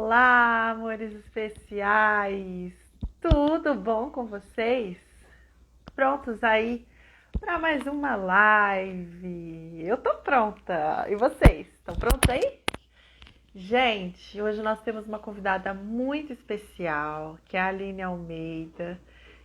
Olá, amores especiais! Tudo bom com vocês? Prontos aí para mais uma live? Eu tô pronta. E vocês? Estão prontos aí? Gente, hoje nós temos uma convidada muito especial, que é a Aline Almeida,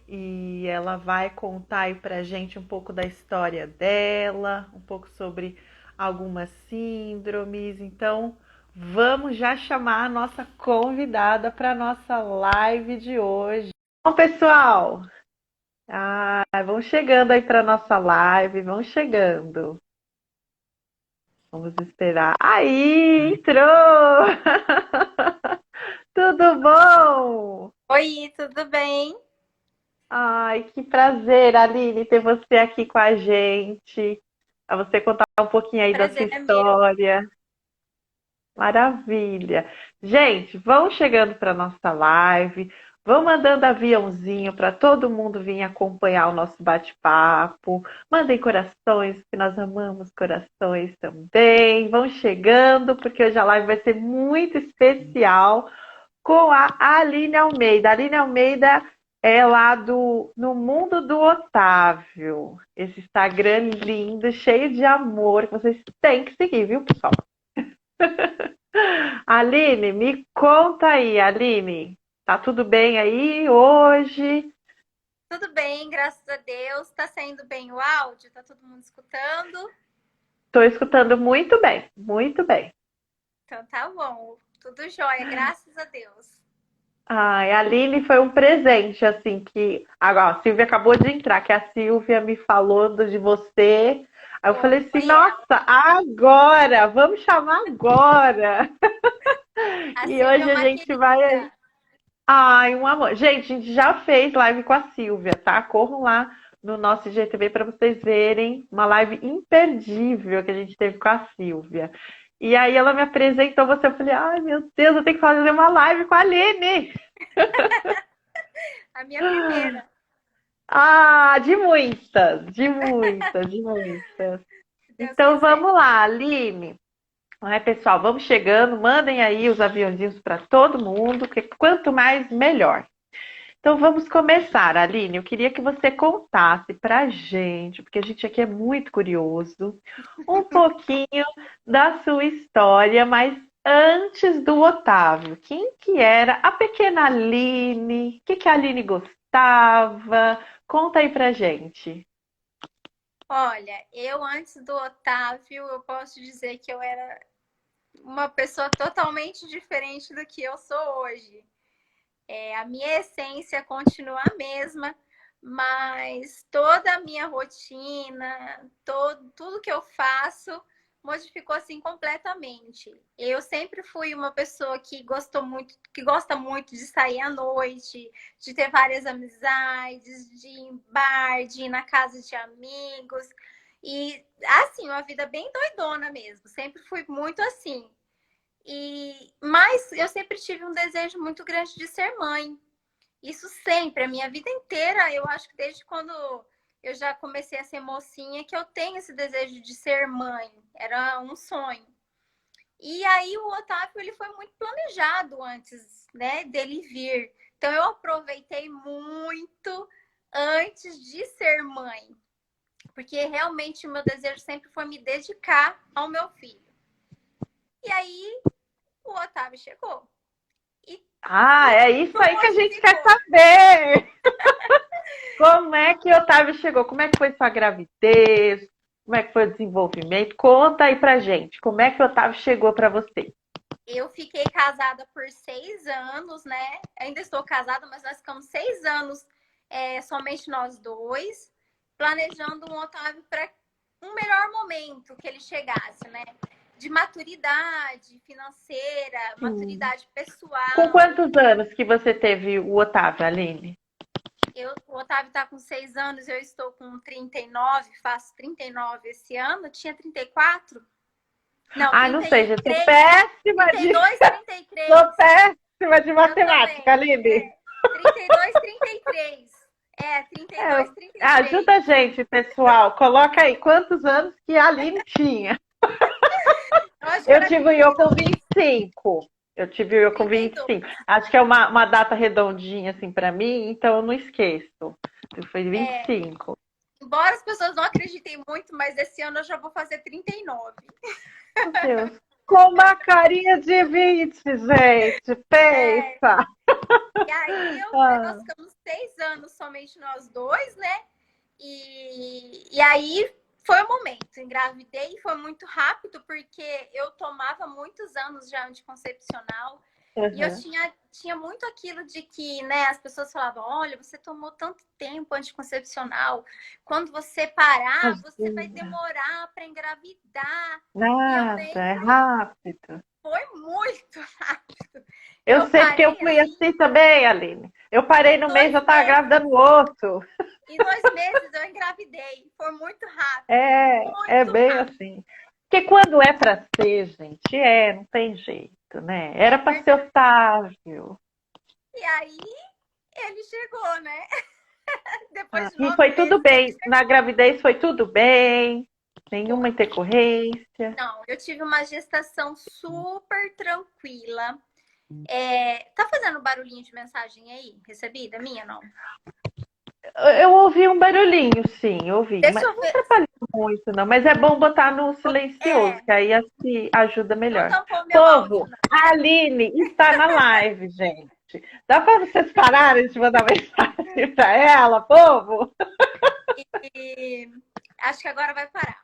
e ela vai contar aí pra gente um pouco da história dela, um pouco sobre algumas síndromes. Então, vamos já chamar a nossa convidada para a nossa live de hoje. Bom, pessoal, vão chegando aí para nossa live, vão chegando. Vamos esperar. Aí, entrou! Tudo bom? Oi, tudo bem? Ai, que prazer, Aline, ter você aqui com a gente. Para você contar um pouquinho aí da sua Prazer é meu. história. Maravilha. Gente, vão chegando para nossa live. Vão mandando aviãozinho para todo mundo vir acompanhar o nosso bate-papo. Mandem corações, que nós amamos corações também. Vão chegando, porque hoje a live vai ser muito especial com a Aline Almeida. A Aline Almeida é lá no Mundo do Otávio. Esse Instagram lindo, cheio de amor, que vocês têm que seguir, viu, pessoal? Aline, me conta aí, Aline. Tá tudo bem aí hoje? Tudo bem, graças a Deus. Tá saindo bem o áudio? Tá todo mundo escutando? Estou escutando muito bem, muito bem. Então tá bom. Tudo jóia, graças a Deus. Ai, a Aline foi um presente, assim, que agora a Silvia acabou de entrar, que a Silvia me falou de você. Aí eu falei assim, Foi ela. nossa, agora, vamos chamar agora. A E Silvia é hoje a uma gente vai. querida. Ai, um amor. Gente, a gente já fez live com a Silvia, tá? Corram lá no nosso IGTV para vocês verem uma live imperdível que a gente teve com a Silvia. E aí ela me apresentou você, eu falei, ai meu Deus, eu tenho que fazer uma live com a Aline. A minha primeira. Ah, de muitas, de muitas, de muitas. Se Deus Então quiser. vamos lá, Aline. Pessoal, vamos chegando, mandem aí os aviãozinhos para todo mundo, que quanto mais, melhor. Então vamos começar, Aline. Eu queria que você contasse pra gente, porque a gente aqui é muito curioso, um pouquinho da sua história, mas antes do Otávio. Quem que era a pequena Aline? O que que a Aline gostava? Conta aí pra gente. Olha, eu antes do Otávio, eu posso dizer que eu era uma pessoa totalmente diferente do que eu sou hoje. A minha essência continua a mesma, mas toda a minha rotina, tudo que eu faço modificou assim completamente. Eu sempre fui uma pessoa que gostou muito, que gosta muito de sair à noite, de ter várias amizades, de ir em bar, de ir na casa de amigos. E assim, uma vida bem doidona mesmo. Sempre fui muito assim. Mas eu sempre tive um desejo muito grande de ser mãe. Isso sempre, a minha vida inteira, eu acho que desde quando eu já comecei a ser mocinha, que eu tenho esse desejo de ser mãe. Era um sonho. E aí o Otávio, ele foi muito planejado antes, né, dele vir. Então eu aproveitei muito antes de ser mãe, porque realmente o meu desejo sempre foi me dedicar ao meu filho. E aí o Otávio chegou. E Ah, é isso tudo aí que a gente quer modificou. saber. Como é que o Otávio chegou? Como é que foi sua gravidez? Como é que foi o desenvolvimento? Conta aí pra gente. Como é que o Otávio chegou pra você? Eu fiquei casada por 6 anos, né? Ainda estou casada, mas nós ficamos 6 anos, somente nós dois, planejando um Otávio para um melhor momento que ele chegasse, né? De maturidade financeira, Sim. maturidade Com pessoal. quantos anos que você teve o Otávio, Aline? O Otávio está com 6 anos, eu estou com 39, faço 39 esse ano. Tinha 34? Não, Ai, não sei, gente. três, 32, Sou 33. péssima de Eu matemática, também. Aline. 32, 33. 32, É, 33. ajuda a gente, pessoal. Coloca aí quantos anos que a Aline tinha. Eu acho que Eu era tive o Iô com 32. 25. Eu com 25. 32. Acho que é uma data redondinha, assim, para mim, então eu não esqueço. Foi É, 25. embora as pessoas não acreditem muito, mas esse ano eu já vou fazer 39. Meu Deus. Com uma carinha de 20, gente. É, Pensa. e aí nós Ah, ficamos 6 anos somente nós dois, né? E aí foi o momento. Engravidei e foi muito rápido, porque eu tomava muitos anos já anticoncepcional. E eu uhum. tinha muito aquilo de que, né, as pessoas falavam, olha, você tomou tanto tempo anticoncepcional, quando você parar, você vai Imagina. demorar para engravidar. E eu Nada, é lembro, rápido. foi muito rápido. Eu Eu sei porque eu parei fui assim, assim também, Aline. Eu parei em no mês, já dois estava meses. grávida no outro. Em 2 meses eu engravidei. Foi muito rápido. É Muito bem rápido. assim. Porque quando é para ser, gente, não tem jeito, né? É Era para ser verdade. Otávio. E aí ele chegou, né? Ah, Depois de e nove foi tudo meses ele bem. Na chegou. gravidez foi tudo bem. Foi. Nenhuma intercorrência. Não, eu tive uma gestação super tranquila. Tá fazendo barulhinho de mensagem aí? Recebida? Minha, não? Eu ouvi um barulhinho, sim, ouvi. Deixa Mas eu não ver. atrapalhou muito, não. Mas é bom botar no silencioso, É, que aí assim ajuda não melhor. tampou meu áudio, Povo, não. a Aline está na live, gente. Dá para vocês pararem de mandar mensagem para ela, povo? E acho que agora vai parar.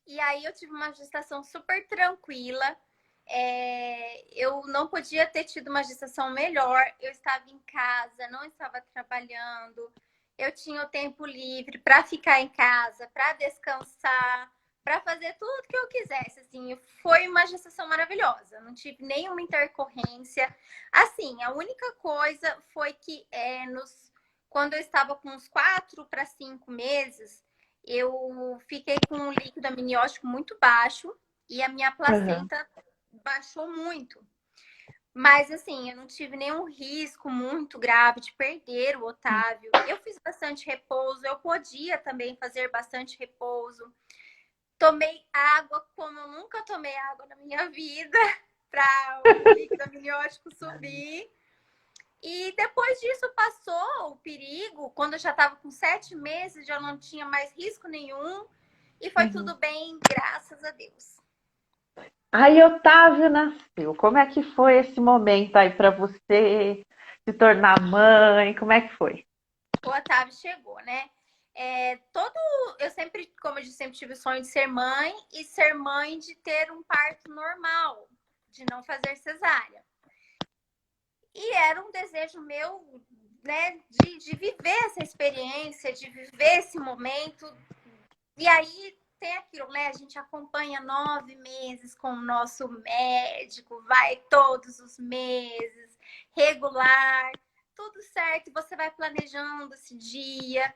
E aí eu tive uma gestação super tranquila. Eu não podia ter tido uma gestação melhor. Eu estava em casa, não estava trabalhando. Eu tinha o tempo livre para ficar em casa, para descansar, para fazer tudo que eu quisesse. Assim, foi uma gestação maravilhosa. Não tive nenhuma intercorrência. Assim, a única coisa foi que quando eu estava com uns 4 para 5 meses, eu fiquei com um líquido amniótico muito baixo e a minha Uhum. placenta baixou muito. Mas assim, eu não tive nenhum risco muito grave de perder o Otávio. Eu fiz bastante repouso, eu podia também fazer bastante repouso. Tomei água como eu nunca tomei água na minha vida para o líquido amniótico subir. E depois disso passou o perigo, quando eu já estava com 7 meses, já não tinha mais risco nenhum. E foi Uhum. tudo bem, graças a Deus. Aí Otávio nasceu. Como é que foi esse momento aí para você se tornar mãe? Como é que foi? O Otávio chegou, né? Eu sempre, como eu disse, sempre tive o sonho de ser mãe e ser mãe de ter um parto normal, de não fazer cesárea. E era um desejo meu, né, de viver essa experiência, de viver esse momento. E aí tem aquilo, né? A gente acompanha 9 meses com o nosso médico, vai todos os meses, regular, tudo certo. Você vai planejando esse dia,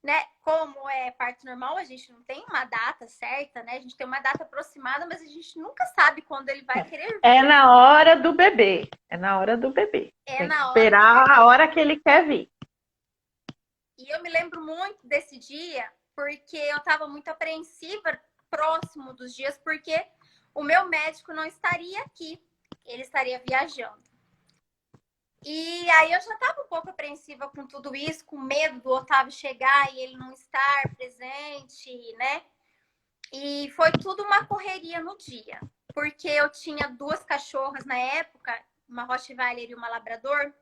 né? Como é parto normal, a gente não tem uma data certa, né? A gente tem uma data aproximada, mas a gente nunca sabe quando ele vai querer É vir. na hora do bebê. É na hora do bebê. É Tem que na hora do esperar a bebê. hora que ele quer vir. E eu me lembro muito desse dia, porque eu estava muito apreensiva próximo dos dias, porque o meu médico não estaria aqui, ele estaria viajando. E aí eu já estava um pouco apreensiva com tudo isso, com medo do Otávio chegar e ele não estar presente, né? E foi tudo uma correria no dia, porque eu tinha 2 cachorras na época, uma Rottweiler e uma Labrador,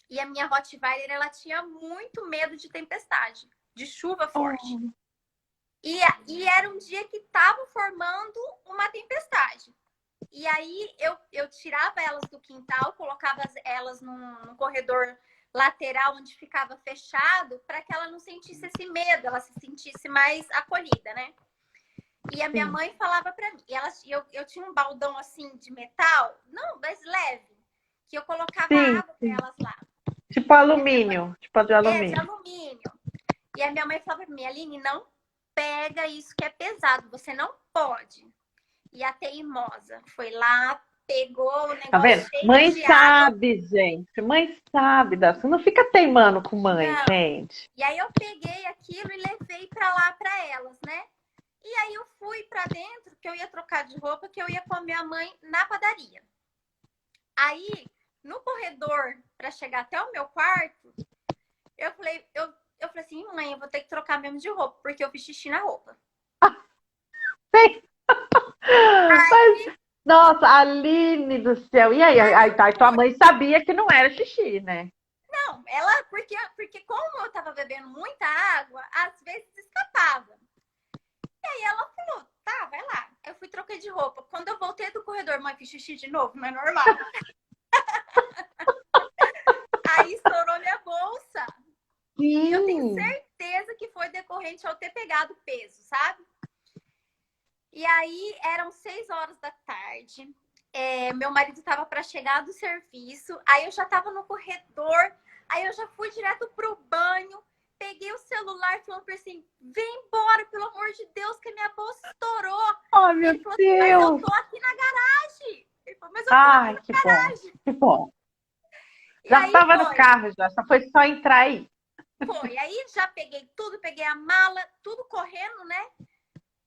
e a minha Rottweiler, ela tinha muito medo de tempestade, de chuva forte. Oh. E era um dia que estava formando uma tempestade. E aí eu tirava elas do quintal, colocava elas num corredor lateral onde ficava fechado, para que ela não sentisse esse medo, ela se sentisse mais acolhida, né? E a minha Sim. mãe falava para mim, eu tinha um baldão assim de metal, não, mas leve, que eu colocava Sim, água para sim. elas lá. Tipo E a minha mãe, alumínio. Tipo de de alumínio. alumínio. E a minha mãe falava para mim, Aline, não pega isso que é pesado, você não pode. E a teimosa foi lá, pegou o Tá negócio vendo? cheio Mãe de água. sabe, gente. Mãe sabe. Você não fica teimando com mãe, Não. gente. E aí eu peguei aquilo e levei para lá para elas, né? E aí eu fui para dentro, que eu ia trocar de roupa, que eu ia com a minha mãe na padaria. Aí, no corredor, para chegar até o meu quarto, eu falei assim, mãe, eu vou ter que trocar mesmo de roupa, porque eu fiz xixi na roupa. Sim. Mas, nossa, Aline do céu. E aí, Aí tá, tua mãe sabia que não era xixi, né? não, ela, porque como eu tava bebendo muita água, às vezes escapava. E aí ela falou, tá, vai lá. Eu fui troquei de roupa. Quando eu voltei do corredor, mãe, fiz xixi de novo, não é normal. Aí estourou minha bolsa. E eu tenho Sim. certeza que foi decorrente ao ter pegado peso, sabe? E aí eram 6 horas da tarde. Meu marido estava para chegar do serviço. Aí eu já estava no corredor. Aí eu já fui direto pro banho. Peguei o celular falando para assim: vem embora, pelo amor de Deus, que a minha bolsa estourou. Oh, E meu ele falou assim: mas eu Deus. tô aqui na garagem. Ele falou: mas eu tô aqui Ai, na que bom. garagem. Que bom. E Já aí estava no foi. carro, já. Só foi só entrar aí. Foi. Aí já peguei tudo, peguei a mala, tudo correndo, né?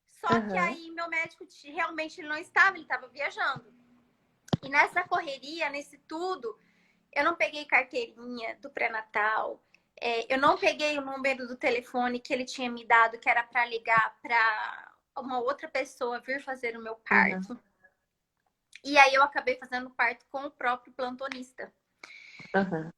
Só que Uhum. aí meu médico realmente ele não estava, ele estava viajando. E nessa correria, nesse tudo, eu não peguei carteirinha do pré-natal, eu não peguei o número do telefone que ele tinha me dado, que era para ligar para uma outra pessoa vir fazer o meu Uhum. parto. E aí eu acabei fazendo o parto com o próprio plantonista. Uhum.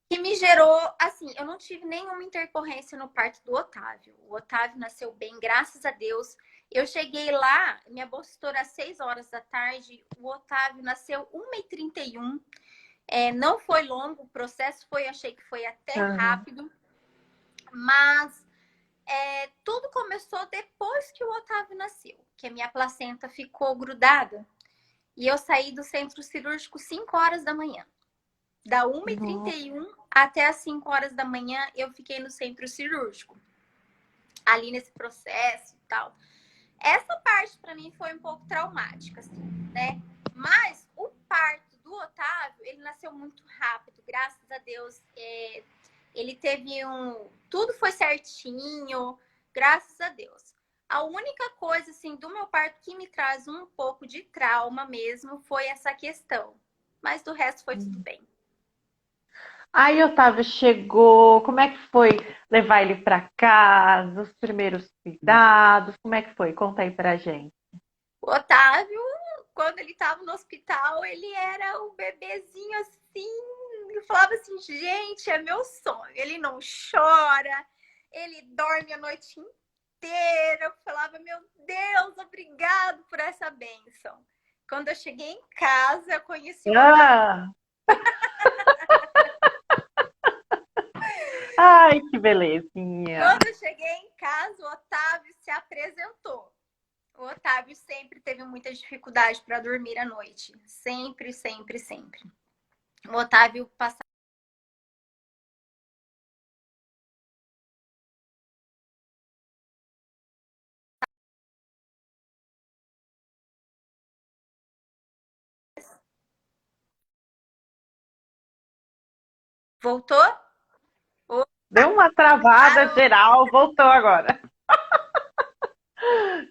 Que me gerou, assim, eu não tive nenhuma intercorrência no parto do Otávio. O Otávio nasceu bem, graças a Deus. Eu cheguei lá, minha bolsa estourou às 6 horas da tarde, o Otávio nasceu 1h31. Não foi longo o processo, achei que foi até Uhum. rápido, mas tudo começou depois que o Otávio nasceu, que a minha placenta ficou grudada e eu saí do centro cirúrgico 5 horas da manhã. Da 1h31 até as 5 horas da manhã, eu fiquei no centro cirúrgico, ali nesse processo e tal. Essa parte para mim foi um pouco traumática, assim, né? Mas o parto do Otávio, ele nasceu muito rápido, graças a Deus. Ele teve tudo foi certinho, graças a Deus. A única coisa, assim, do meu parto que me traz um pouco de trauma mesmo foi essa questão. Mas do resto foi tudo Uhum. bem. Aí Otávio chegou, como é que foi levar ele para casa, os primeiros cuidados, como é que foi? Conta aí pra gente. O Otávio, quando ele estava no hospital, ele era um bebezinho assim. Eu falava assim, gente, é meu sonho. Ele não chora, ele dorme a noite inteira. Eu falava, meu Deus, obrigado por essa bênção. Quando eu cheguei em casa, eu conheci o Otávio. Ah, ai, que belezinha. Quando eu cheguei em casa, o Otávio se apresentou. O Otávio sempre teve muita dificuldade para dormir à noite. Sempre, sempre, sempre. O Otávio passava. Voltou? Deu uma travada Parou. geral, voltou agora.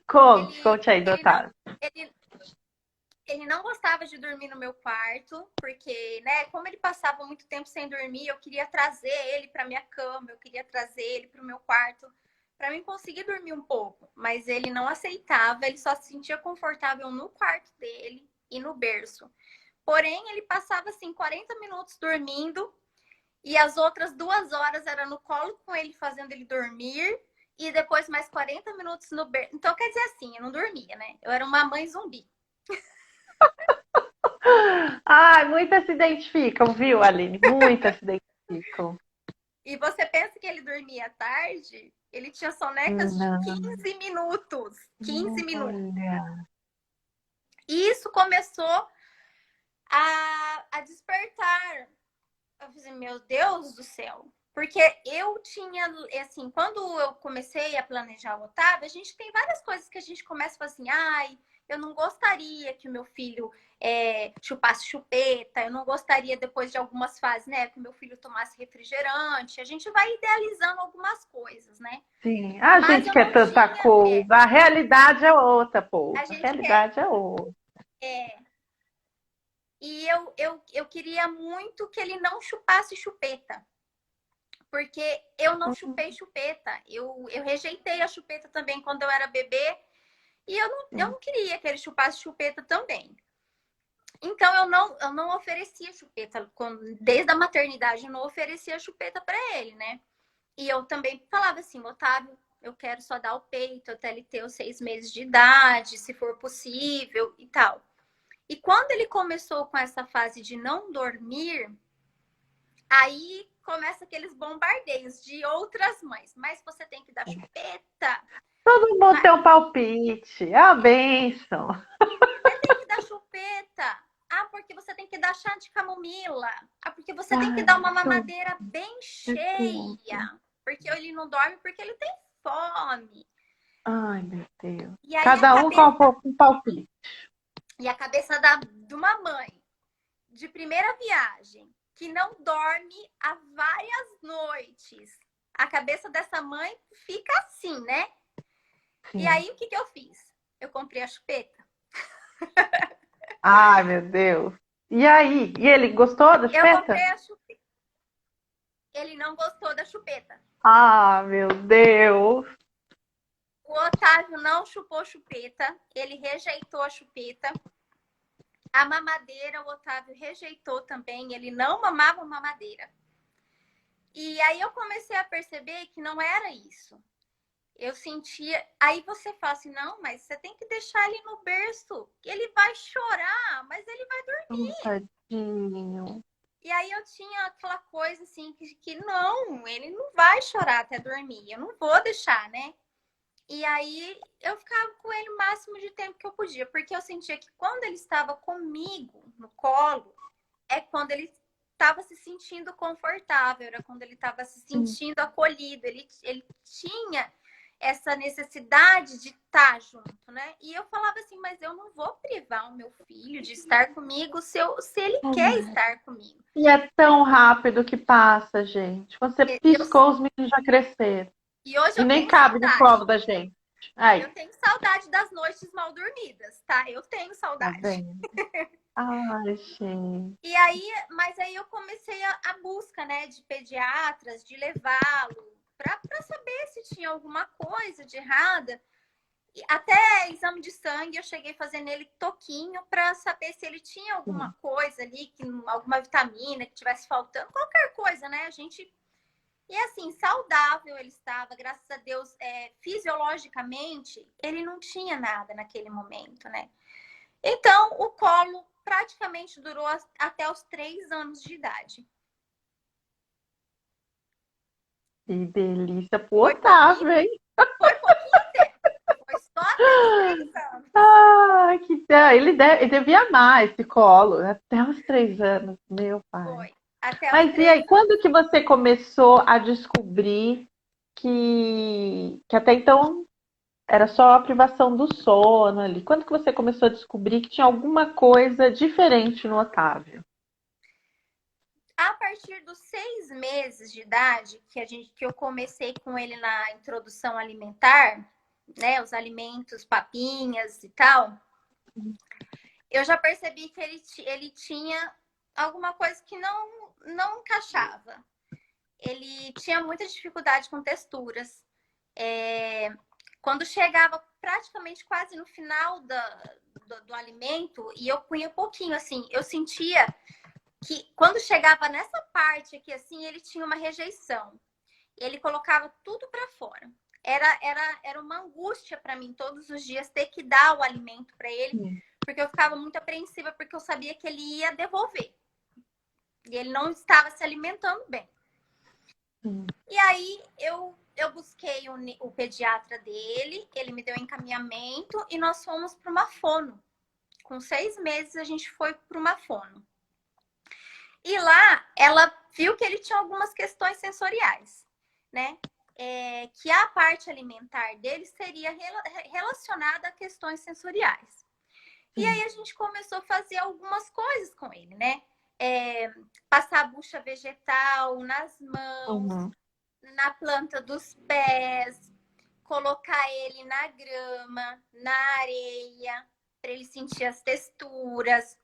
Conte, Ele, conte aí do ele, não, Otávio. ele, ele não gostava de dormir no meu quarto, porque, né, como ele passava muito tempo sem dormir, eu queria trazer ele para minha cama, eu queria trazer ele para o meu quarto, para mim conseguir dormir um pouco. Mas ele não aceitava, ele só se sentia confortável no quarto dele e no berço. Porém, ele passava assim 40 minutos dormindo e as outras 2 horas era no colo com ele, fazendo ele dormir. E depois mais 40 minutos no berço. Então, quer dizer assim, eu não dormia, né? Eu era uma mãe zumbi. Ai, muitas se identificam, viu, Aline? Muitas se identificam. E você pensa que ele dormia à tarde? Ele tinha sonecas de Não, 15 minutos. 15 minutos. olha. E isso começou a despertar. Eu falei, assim, meu Deus do céu. Porque eu tinha, assim, quando eu comecei a planejar o Otávio, a gente tem várias coisas que a gente começa a falar assim, ai, eu não gostaria que o meu filho chupasse chupeta, eu não gostaria depois de algumas fases, né, que o meu filho tomasse refrigerante. A gente vai idealizando algumas coisas, né? Sim, a Mas gente eu quer não tanta tinha, coisa. A realidade é outra, pô. a A gente quer, realidade é outra. é, E eu queria muito que ele não chupasse chupeta. Porque eu não chupei chupeta. Eu rejeitei a chupeta também quando eu era bebê. E eu não queria que ele chupasse chupeta também. Então eu não oferecia chupeta. Desde a maternidade eu não oferecia chupeta para ele, né? E eu também falava assim, Otávio, eu quero só dar o peito até ele ter os 6 meses de idade, se for possível e tal. E quando ele começou com essa fase de não dormir, aí começa aqueles bombardeios de outras mães. Mas você tem que dar chupeta. Todo mundo tem um palpite. É a bênção. Você tem que dar chupeta. Ah, porque você tem que dar chá de camomila. Ah, porque você tem que Ai, dar uma meu mamadeira bem Deus. cheia. Porque ele não dorme porque ele tem fome. Ai, meu Deus. E aí Cada um com um palpite. a cabeça de uma mãe de primeira viagem que não dorme há várias noites. A cabeça dessa mãe fica assim, né? E Sim. aí o que eu fiz? Eu comprei a chupeta. Ai, meu Deus. E aí? E ele gostou da Eu comprei chupeta? a chupeta. Ele não gostou da chupeta. Ah, meu Deus. O Otávio não chupou chupeta, ele rejeitou a chupeta. A mamadeira, o Otávio rejeitou também, ele não mamava mamadeira. E aí eu comecei a perceber que não era isso. Eu sentia. Aí você fala assim: não, mas você tem que deixar ele no berço. Ele vai chorar, mas ele vai Oh, dormir. tadinho. E aí eu tinha aquela coisa assim: que não, ele não vai chorar até dormir. Eu não vou deixar, né? E aí eu ficava com ele o máximo de tempo que eu podia, porque eu sentia que quando ele estava comigo no colo, é quando ele estava se sentindo confortável, era quando ele estava se Sim. sentindo acolhido, ele tinha essa necessidade de estar junto, né? E eu falava assim, mas eu não vou privar o meu filho de estar comigo se ele quer estar comigo. E é tão rápido que passa, gente. Quando você piscou, os meninos já cresceram. E hoje E eu nem tenho cabe no colo saudade. da gente. Aí, Eu tenho saudade das noites mal dormidas, tá? Eu tenho tá saudade. vendo? Ai, gente. E aí, mas aí eu comecei a busca, né, de pediatras, de levá-lo para saber se tinha alguma coisa de errada. E até exame de sangue eu cheguei a fazer nele toquinho para saber se ele tinha alguma coisa ali, alguma vitamina que tivesse faltando, qualquer coisa, né? A gente. E assim, saudável ele estava, graças a Deus, fisiologicamente, ele não tinha nada naquele momento, né? Então, o colo praticamente durou até os 3 anos de idade. Que delícia pro Foi pouquinho, Otávio, hein? foi pouquinho tempo. Foi só até os 3 anos. Ah, ele devia amar esse colo. Até os 3 anos, meu pai. Foi. Até os Mas e três aí, anos. quando que você começou a descobrir que até então era só a privação do sono ali? Quando que você começou a descobrir que tinha alguma coisa diferente no Otávio? A partir dos 6 meses de idade, que eu comecei com ele na introdução alimentar, né? Os alimentos, papinhas e tal, eu já percebi que ele tinha alguma coisa que não encaixava. Ele tinha muita dificuldade com texturas. Quando chegava praticamente quase no final do alimento, e eu punha um pouquinho assim, eu sentia que quando chegava nessa parte aqui assim, ele tinha uma rejeição. Ele colocava tudo para fora. Era uma angústia para mim todos os dias ter que dar o alimento para ele, porque eu ficava muito apreensiva, porque eu sabia que ele ia devolver. E ele não estava se alimentando bem. E aí eu busquei o pediatra dele, ele me deu um encaminhamento e nós fomos para uma fono. Com 6 meses a gente foi para uma fono. E lá ela viu que ele tinha algumas questões sensoriais, né? Que a parte alimentar dele seria relacionada a questões sensoriais. E aí a gente começou a fazer algumas coisas com ele, né? Passar bucha vegetal nas mãos, na planta dos pés, colocar ele na grama, na areia, para ele sentir as texturas.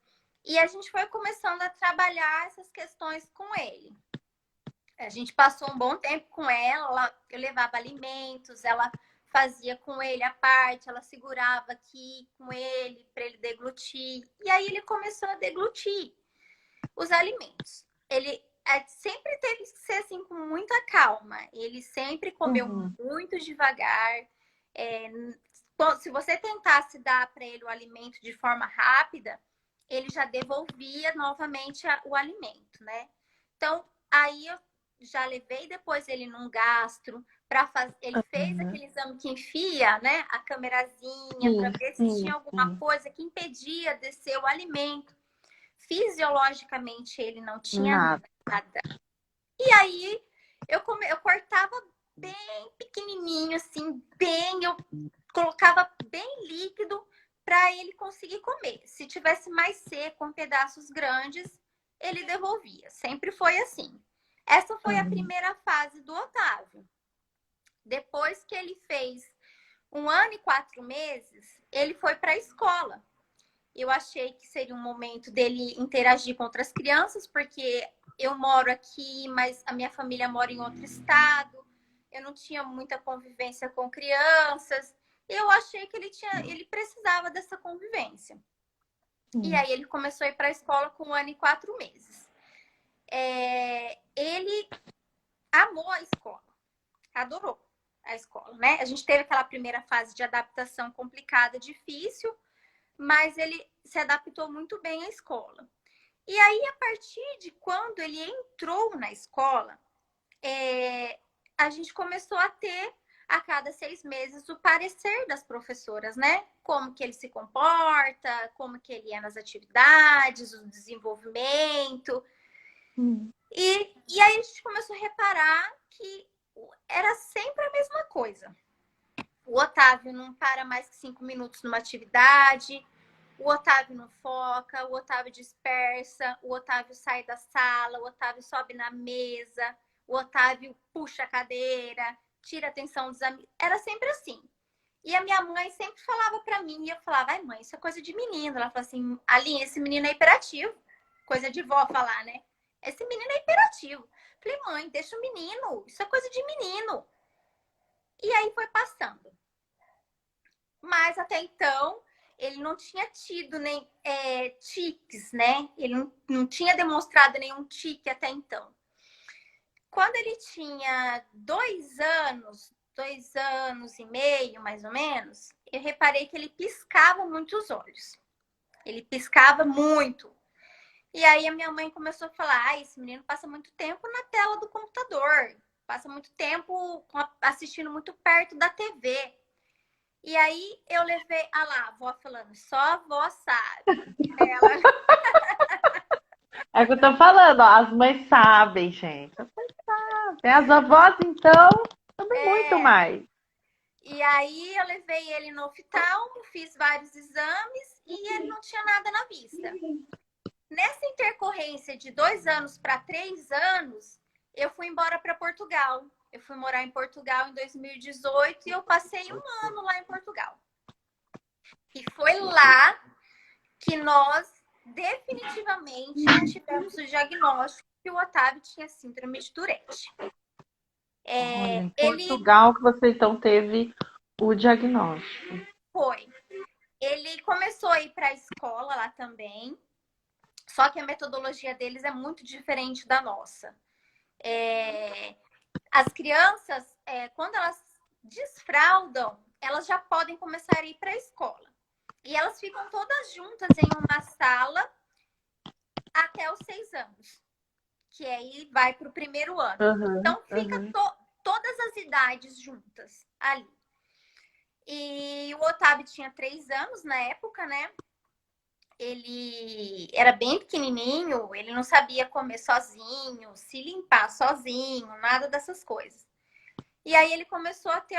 E a gente foi começando a trabalhar essas questões com ele. A gente passou um bom tempo com ela, eu levava alimentos, ela fazia com ele a parte, ela segurava aqui com ele para ele deglutir. E aí ele começou a deglutir os alimentos. Ele sempre teve que ser assim com muita calma. Ele sempre comeu muito devagar. Se você tentasse dar para ele o alimento de forma rápida, ele já devolvia novamente o alimento, né? Então, aí eu já levei depois ele num gastro para fazer. Ele fez aquele exame que enfia, né? A câmerazinha para ver se tinha alguma coisa que impedia descer o alimento. Fisiologicamente ele não tinha nada. E aí eu cortava bem pequenininho, assim, eu colocava bem líquido para ele conseguir comer. Se tivesse mais seco, com pedaços grandes, ele devolvia. Sempre foi assim. Essa foi a primeira fase do Otávio. Depois que ele fez 1 ano e 4 meses, ele foi para a escola. Eu achei que seria um momento dele interagir com outras crianças, porque eu moro aqui, mas a minha família mora em outro estado. Eu não tinha muita convivência com crianças. Eu achei que ele precisava dessa convivência. E aí ele começou a ir para a escola com 1 ano e 4 meses. Ele amou a escola, adorou a escola, né? A gente teve aquela primeira fase de adaptação complicada, difícil, mas ele se adaptou muito bem à escola. E aí, a partir de quando ele entrou na escola, a gente começou a ter, a cada 6 meses, o parecer das professoras, né? Como que ele se comporta, como que ele é nas atividades, o desenvolvimento. E aí a gente começou a reparar que era sempre a mesma coisa. O Otávio não para mais que 5 minutos numa atividade, o Otávio não foca, o Otávio dispersa, o Otávio sai da sala, o Otávio sobe na mesa, o Otávio puxa a cadeira, tira a atenção dos amigos. Era sempre assim. E a minha mãe sempre falava pra mim, e eu falava, ai mãe, isso é coisa de menino. Ela falou assim, Aline, esse menino é hiperativo. Coisa de vó falar, né? Esse menino é hiperativo. Falei, mãe, deixa o menino, isso é coisa de menino. E aí foi passando. Mas até então, ele não tinha tido nem tiques, né? Ele não tinha demonstrado nenhum tique até então. Quando ele tinha 2 anos, 2 anos e meio, mais ou menos, eu reparei que ele piscava muito os olhos. Ele piscava muito. E aí a minha mãe começou a falar, esse menino passa muito tempo na tela do computador, passa muito tempo assistindo muito perto da TV. E aí eu levei, lá, a avó falando, só a avó sabe. Ela... É o que eu tô falando, ó, as mães sabem, gente. As mães sabem. As avós, então, também muito mais. E aí eu levei ele no oftalmo, fiz vários exames e ele não tinha nada na vista. Nessa intercorrência de 2 anos para 3 anos, eu fui embora para Portugal. Eu fui morar em Portugal em 2018 e eu passei 1 ano lá em Portugal. E foi lá que nós definitivamente tivemos o diagnóstico que o Otávio tinha síndrome de Tourette. Em Portugal que você então teve o diagnóstico. Foi. Ele começou a ir para a escola lá também, só que a metodologia deles é muito diferente da nossa. As crianças, quando elas desfraldam, elas já podem começar a ir para a escola. E elas ficam todas juntas em uma sala até os 6 anos, que aí vai para o primeiro ano. Então, fica todas as idades juntas ali. E o Otávio tinha 3 anos na época, né? Ele era bem pequenininho, ele não sabia comer sozinho, se limpar sozinho, nada dessas coisas. E aí ele começou a ter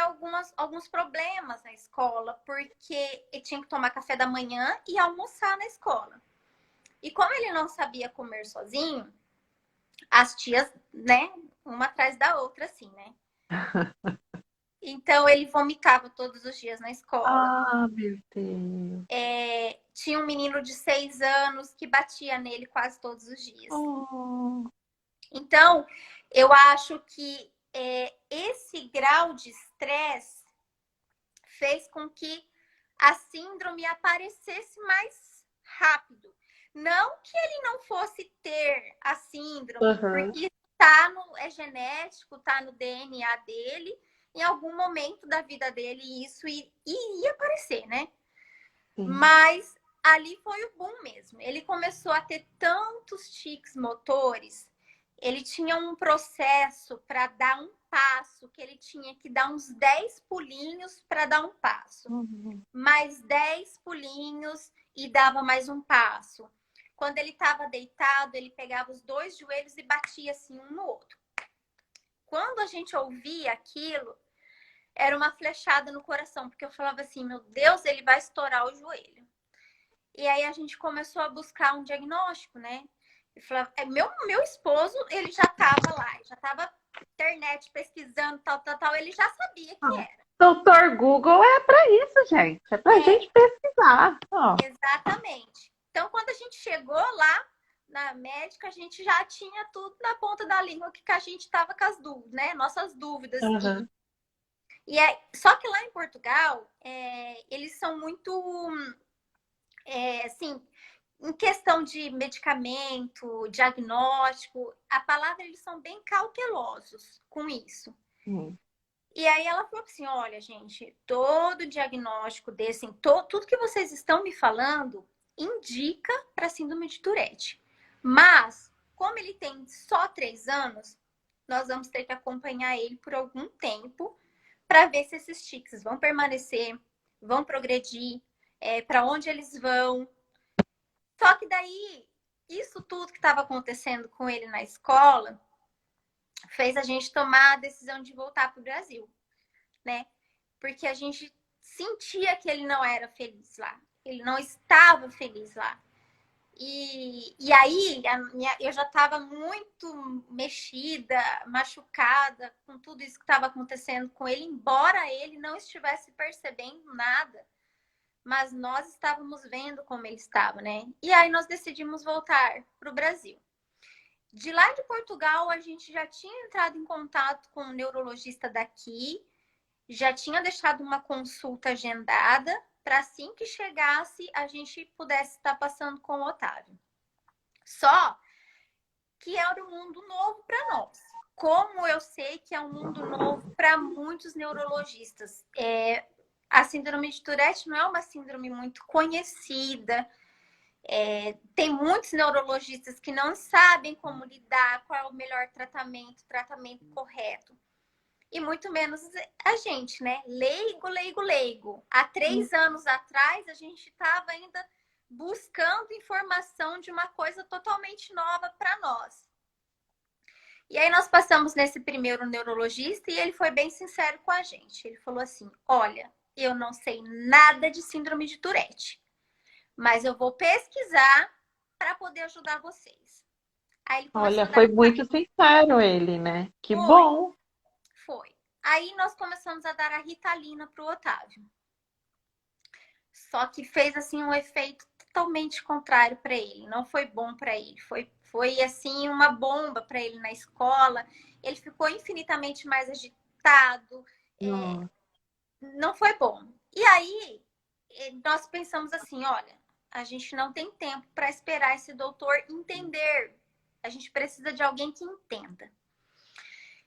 alguns problemas na escola, porque ele tinha que tomar café da manhã e almoçar na escola. E como ele não sabia comer sozinho, as tias, né, uma atrás da outra, assim, né? Então, ele vomitava todos os dias na escola. Ah, meu Deus. Tinha um menino de 6 anos que batia nele quase todos os dias. Oh, Então, eu acho que esse grau de estresse fez com que a síndrome aparecesse mais rápido. Não que ele não fosse ter a síndrome, aham, porque é genético, tá no DNA dele, em algum momento da vida dele isso ia aparecer, né? sim. Mas ali foi o boom mesmo. Ele começou a ter tantos tiques motores, ele tinha um processo para dar um passo, que ele tinha que dar uns 10 pulinhos para dar um passo. Uhum. Mais 10 pulinhos e dava mais um passo. Quando ele estava deitado, ele pegava os dois joelhos e batia assim um no outro. Quando a gente ouvia aquilo, era uma flechada no coração, porque eu falava assim, meu Deus, ele vai estourar o joelho. E aí a gente começou a buscar um diagnóstico, né? E falava, meu esposo, ele já estava lá, já estava na internet pesquisando, tal, ele já sabia que Ah, era. Doutor Google é para isso, gente. É para É, gente pesquisar. Ó. exatamente. Então, quando a gente chegou lá na médica, a gente já tinha tudo na ponta da língua que a gente estava com as dúvidas, né? Nossas dúvidas. Aham. Só que lá em Portugal, eles são muito, assim, em questão de medicamento, diagnóstico, a palavra eles são bem cautelosos com isso. Hum. E aí ela falou assim, olha, gente, todo diagnóstico desse, tudo que vocês estão me falando indica para síndrome de Tourette. Mas, como ele tem só 3 anos, nós vamos ter que acompanhar ele por algum tempo para ver se esses tics vão permanecer, vão progredir, para onde eles vão. Só que daí, isso tudo que estava acontecendo com ele na escola fez a gente tomar a decisão de voltar para o Brasil, né? Porque a gente sentia que ele não era feliz lá. Ele não estava feliz lá. E aí eu já estava muito mexida, machucada com tudo isso que estava acontecendo com ele, embora ele não estivesse percebendo nada, mas nós estávamos vendo como ele estava, né? E aí nós decidimos voltar para o Brasil. De lá de Portugal, a gente já tinha entrado em contato com um neurologista daqui, já tinha deixado uma consulta agendada para assim que chegasse a gente pudesse estar passando com o Otávio. Só que era um mundo novo para nós. Como eu sei que é um mundo novo para muitos neurologistas. A síndrome de Tourette não é uma síndrome muito conhecida. Tem muitos neurologistas que não sabem como lidar, qual é o melhor tratamento correto. E muito menos a gente, né? Leigo. Há 3 anos atrás, a gente estava ainda buscando informação de uma coisa totalmente nova para nós. E aí nós passamos nesse primeiro neurologista e ele foi bem sincero com a gente. Ele falou assim, olha, eu não sei nada de síndrome de Tourette, mas eu vou pesquisar para poder ajudar vocês. Aí ele começou Olha, a dar... foi muito sincero ele, né? Que Foi. bom. Foi. Aí nós começamos a dar a Ritalina para o Otávio. Só que fez assim um efeito totalmente contrário para ele. Não foi bom para ele. Foi assim uma bomba para ele na escola. Ele ficou infinitamente mais agitado. Nossa. Não foi bom. E aí nós pensamos assim, olha, a gente não tem tempo para esperar esse doutor entender. A gente precisa de alguém que entenda.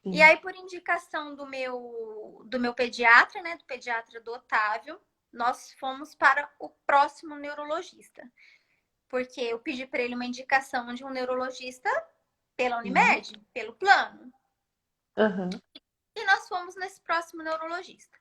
E Sim. aí, por indicação do meu pediatra, né, do pediatra do Otávio, nós fomos para o próximo neurologista. Porque eu pedi para ele uma indicação de um neurologista pela Sim. Unimed, pelo plano. Aham. E nós fomos nesse próximo neurologista.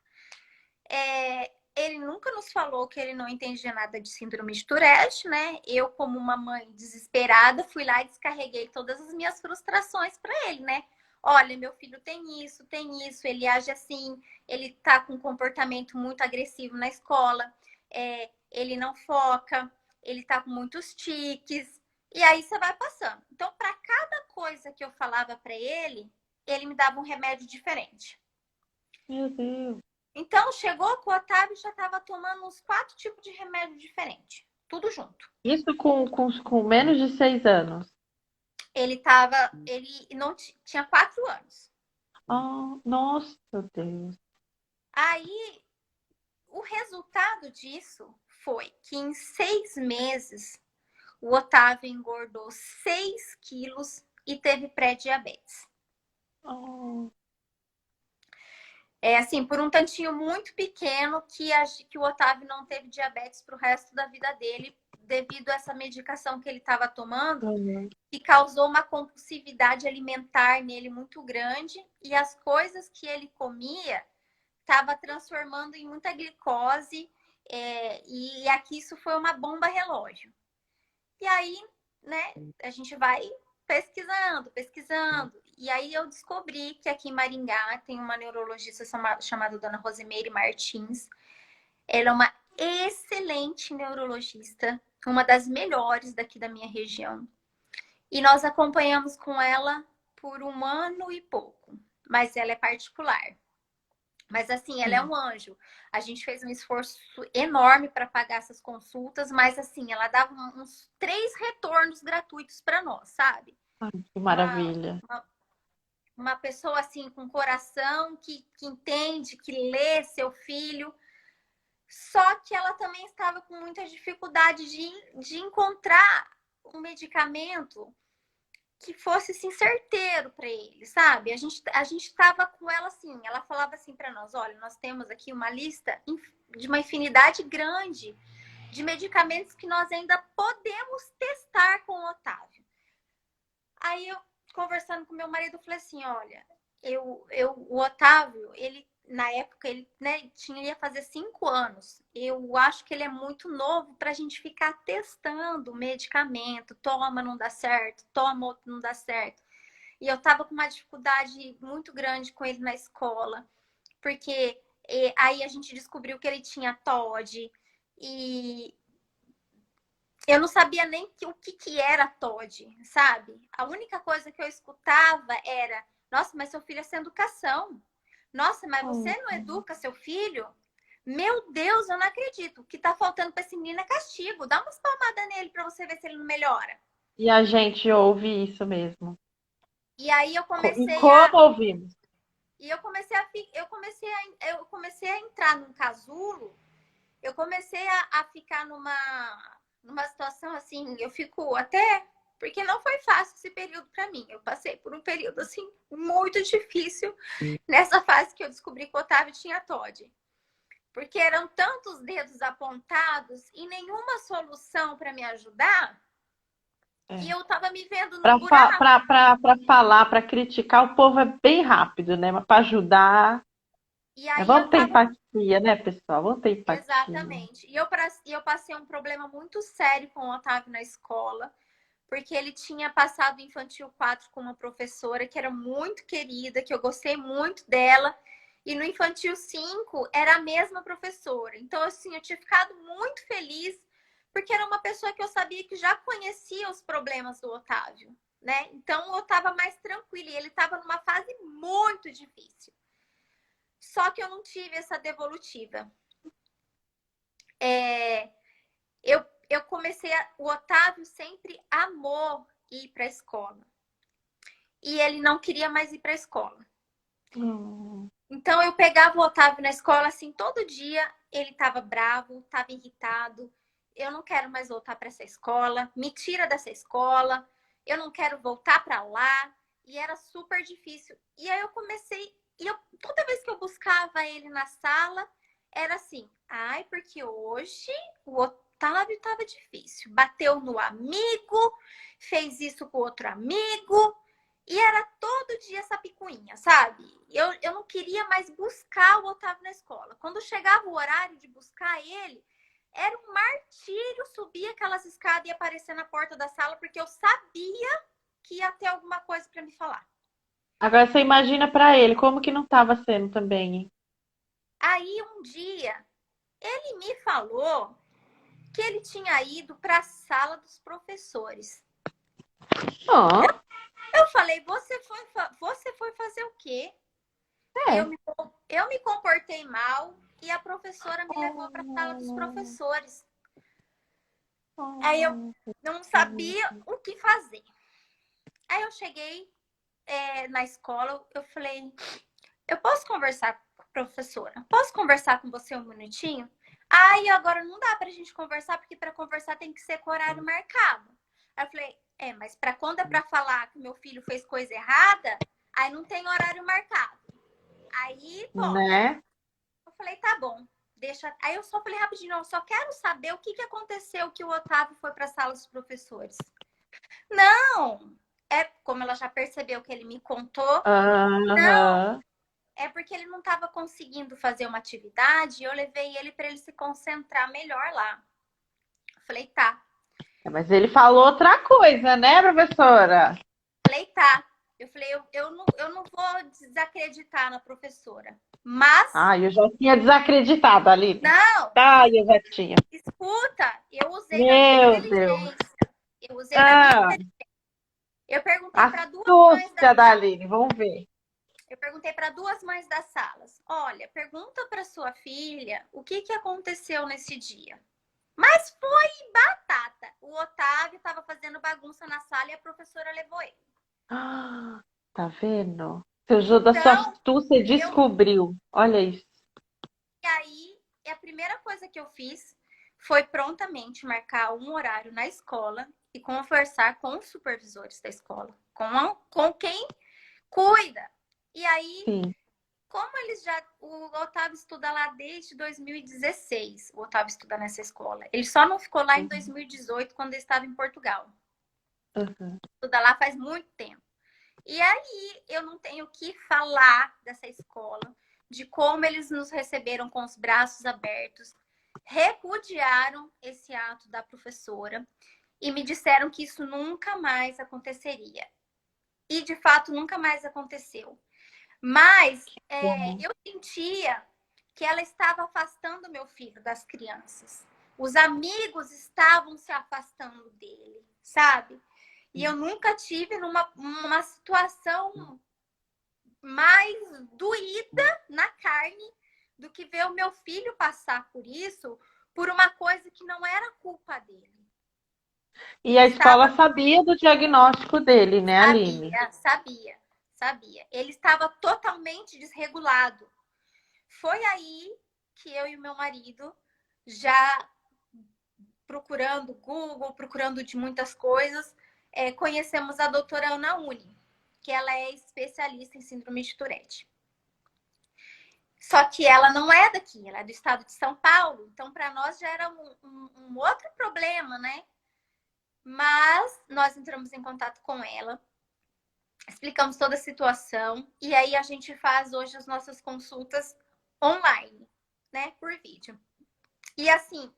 Ele nunca nos falou que ele não entendia nada de síndrome de Tourette, né? Eu, como uma mãe desesperada, fui lá e descarreguei todas as minhas frustrações para ele, né? Olha, meu filho tem isso, ele age assim, ele tá com um comportamento muito agressivo na escola, ele não foca, ele tá com muitos tiques, e aí você vai passando. Então, para cada coisa que eu falava para ele me dava um remédio diferente. Meu Deus. Então, chegou que o Otávio já estava tomando uns 4 tipos de remédio diferentes, tudo junto. Isso com menos de 6 anos. Ele não tinha 4 anos. Oh, nossa, Deus. Aí, o resultado disso foi que em 6 meses, o Otávio engordou 6 quilos e teve pré-diabetes. Oh, É assim, por um tantinho muito pequeno que o Otávio não teve diabetes para o resto da vida dele, devido a essa medicação que ele estava tomando, uhum. que causou uma compulsividade alimentar nele muito grande, e as coisas que ele comia estava transformando em muita glicose, e aqui isso foi uma bomba relógio. E aí, né, a gente vai pesquisando. E aí eu descobri que aqui em Maringá tem uma neurologista chamada Dona Rosemeire Martins. Ela é uma excelente neurologista, uma das melhores daqui da minha região. E nós acompanhamos com ela por 1 ano e pouco. Mas ela é particular. Mas assim, ela é um anjo. A gente fez um esforço enorme para pagar essas consultas, mas assim, ela dava uns 3 retornos gratuitos para nós, sabe? Ai, que Uma, maravilha. uma, uma pessoa assim com coração que entende, que lê seu filho. Só que ela também estava com muita dificuldade de encontrar um medicamento que fosse assim, certeiro para ele, sabe? A gente estava com ela assim, ela falava assim para nós: olha, nós temos aqui uma lista de uma infinidade grande de medicamentos que nós ainda podemos testar com o Otávio. Aí eu, conversando com meu marido, falei assim: olha, o Otávio, ele na época, ele ia fazer 5 anos. Eu acho que ele é muito novo para a gente ficar testando medicamento. Toma, não dá certo. Toma, outro, não dá certo. E eu tava com uma dificuldade muito grande com ele na escola. Porque aí a gente descobriu que ele tinha TOD. E eu não sabia nem o que era TOD, sabe? A única coisa que eu escutava era: nossa, mas seu filho é sem educação. Nossa, mas você não educa seu filho? Meu Deus, eu não acredito. O que tá faltando para esse menino é castigo. Dá umas palmadas nele para você ver se ele não melhora. E a gente ouve isso mesmo. E aí E como ouvimos? eu comecei a entrar num casulo. Eu comecei a ficar numa situação assim, eu fico até porque não foi fácil esse período para mim. Eu passei por um período assim muito difícil nessa fase que eu descobri que o Otávio tinha TOD. Porque eram tantos dedos apontados e nenhuma solução para me ajudar, que eu estava me vendo num buraco. Para falar, para criticar, o povo é bem rápido, né? Mas para ajudar, E aí eu vamos ter estava. empatia, né, pessoal? Vamos ter empatia. Exatamente. E eu passei um problema muito sério com o Otávio na escola, porque ele tinha passado o Infantil 4 com uma professora que era muito querida, que eu gostei muito dela. E no Infantil 5 era a mesma professora. Então, assim, eu tinha ficado muito feliz, porque era uma pessoa que eu sabia que já conhecia os problemas do Otávio, né? Então, eu estava mais tranquila. E ele estava numa fase muito difícil. Só que eu não tive essa devolutiva. Eu comecei o Otávio sempre amou ir para a escola. E ele não queria mais ir para a escola. Então eu pegava o Otávio na escola assim, todo dia ele estava bravo, estava irritado. Eu não quero mais voltar para essa escola, me tira dessa escola, eu não quero voltar para lá. E era super difícil. E aí eu comecei, toda vez que eu buscava ele na sala, era assim: ai, porque hoje o Otávio estava difícil. Bateu no amigo, fez isso com outro amigo. E era todo dia essa picuinha, sabe? Eu não queria mais buscar o Otávio na escola. Quando chegava o horário de buscar ele, era um martírio subir aquelas escadas e aparecer na porta da sala, porque eu sabia que ia ter alguma coisa para me falar. Agora você imagina para ele como que não estava sendo também, hein? Aí um dia, ele me falou que ele tinha ido para a sala dos professores. Oh, Eu falei: você foi fazer o quê? é. eu me comportei mal e a professora me levou para a sala dos professores. Aí eu não sabia o que fazer. Aí eu cheguei na escola, eu falei, eu posso conversar com a professora? Posso conversar com você um minutinho? Aí agora não dá pra gente conversar, porque para conversar tem que ser com horário marcado. Aí eu falei, mas para quando é para falar que meu filho fez coisa errada, aí não tem horário marcado. Aí pode. Né? Eu falei, tá bom, deixa. Aí eu só falei rapidinho, eu só quero saber o que aconteceu que o Otávio foi para a sala dos professores. Não, como ela já percebeu que ele me contou, não, Aham. é porque ele não estava conseguindo fazer uma atividade e eu levei ele para ele se concentrar melhor lá. Eu falei, tá. Mas ele falou outra coisa, né, professora? Falei, tá. Eu falei, eu não vou desacreditar na professora. Mas, Ah, eu já tinha desacreditado, Aline. não, Ah, eu já tinha. escuta, eu usei da minha Meu Deus. inteligência. Eu usei da minha Ah, inteligência. Eu perguntei para duas mães da astúcia da sala. Aline, vamos ver. Eu perguntei para duas mães das salas. Olha, pergunta para sua filha o que aconteceu nesse dia. Mas foi batata. O Otávio estava fazendo bagunça na sala e a professora levou ele. Ah, tá vendo? Você usou da sua Então, astúcia e eu descobriu. Olha isso. e aí a primeira coisa que eu fiz foi prontamente marcar um horário na escola e conversar com os supervisores da escola, com quem cuida. E aí, Sim. como eles já. O Otávio estuda lá desde 2016. O Otávio estuda nessa escola. Ele só não ficou lá em 2018, quando ele estava em Portugal. Uhum. Estuda lá faz muito tempo. E aí eu não tenho que falar dessa escola, de como eles nos receberam com os braços abertos, repudiaram esse ato da professora e me disseram que isso nunca mais aconteceria. E de fato nunca mais aconteceu. Mas eu sentia que ela estava afastando meu filho das crianças. Os amigos estavam se afastando dele, sabe? E eu nunca tive uma situação mais doída na carne do que ver o meu filho passar por isso, por uma coisa que não era culpa dele. E a escola sabia do diagnóstico dele, né, Aline? Sabia. Ele estava totalmente desregulado. Foi aí que eu e o meu marido, já procurando Google, procurando de muitas coisas, conhecemos a doutora Ana Uni, que ela é especialista em síndrome de Tourette. Só que ela não é daqui, ela é do estado de São Paulo. Então, para nós já era um outro problema, né? Mas nós entramos em contato com ela, explicamos toda a situação e aí a gente faz hoje as nossas consultas online, né? Por vídeo. E assim,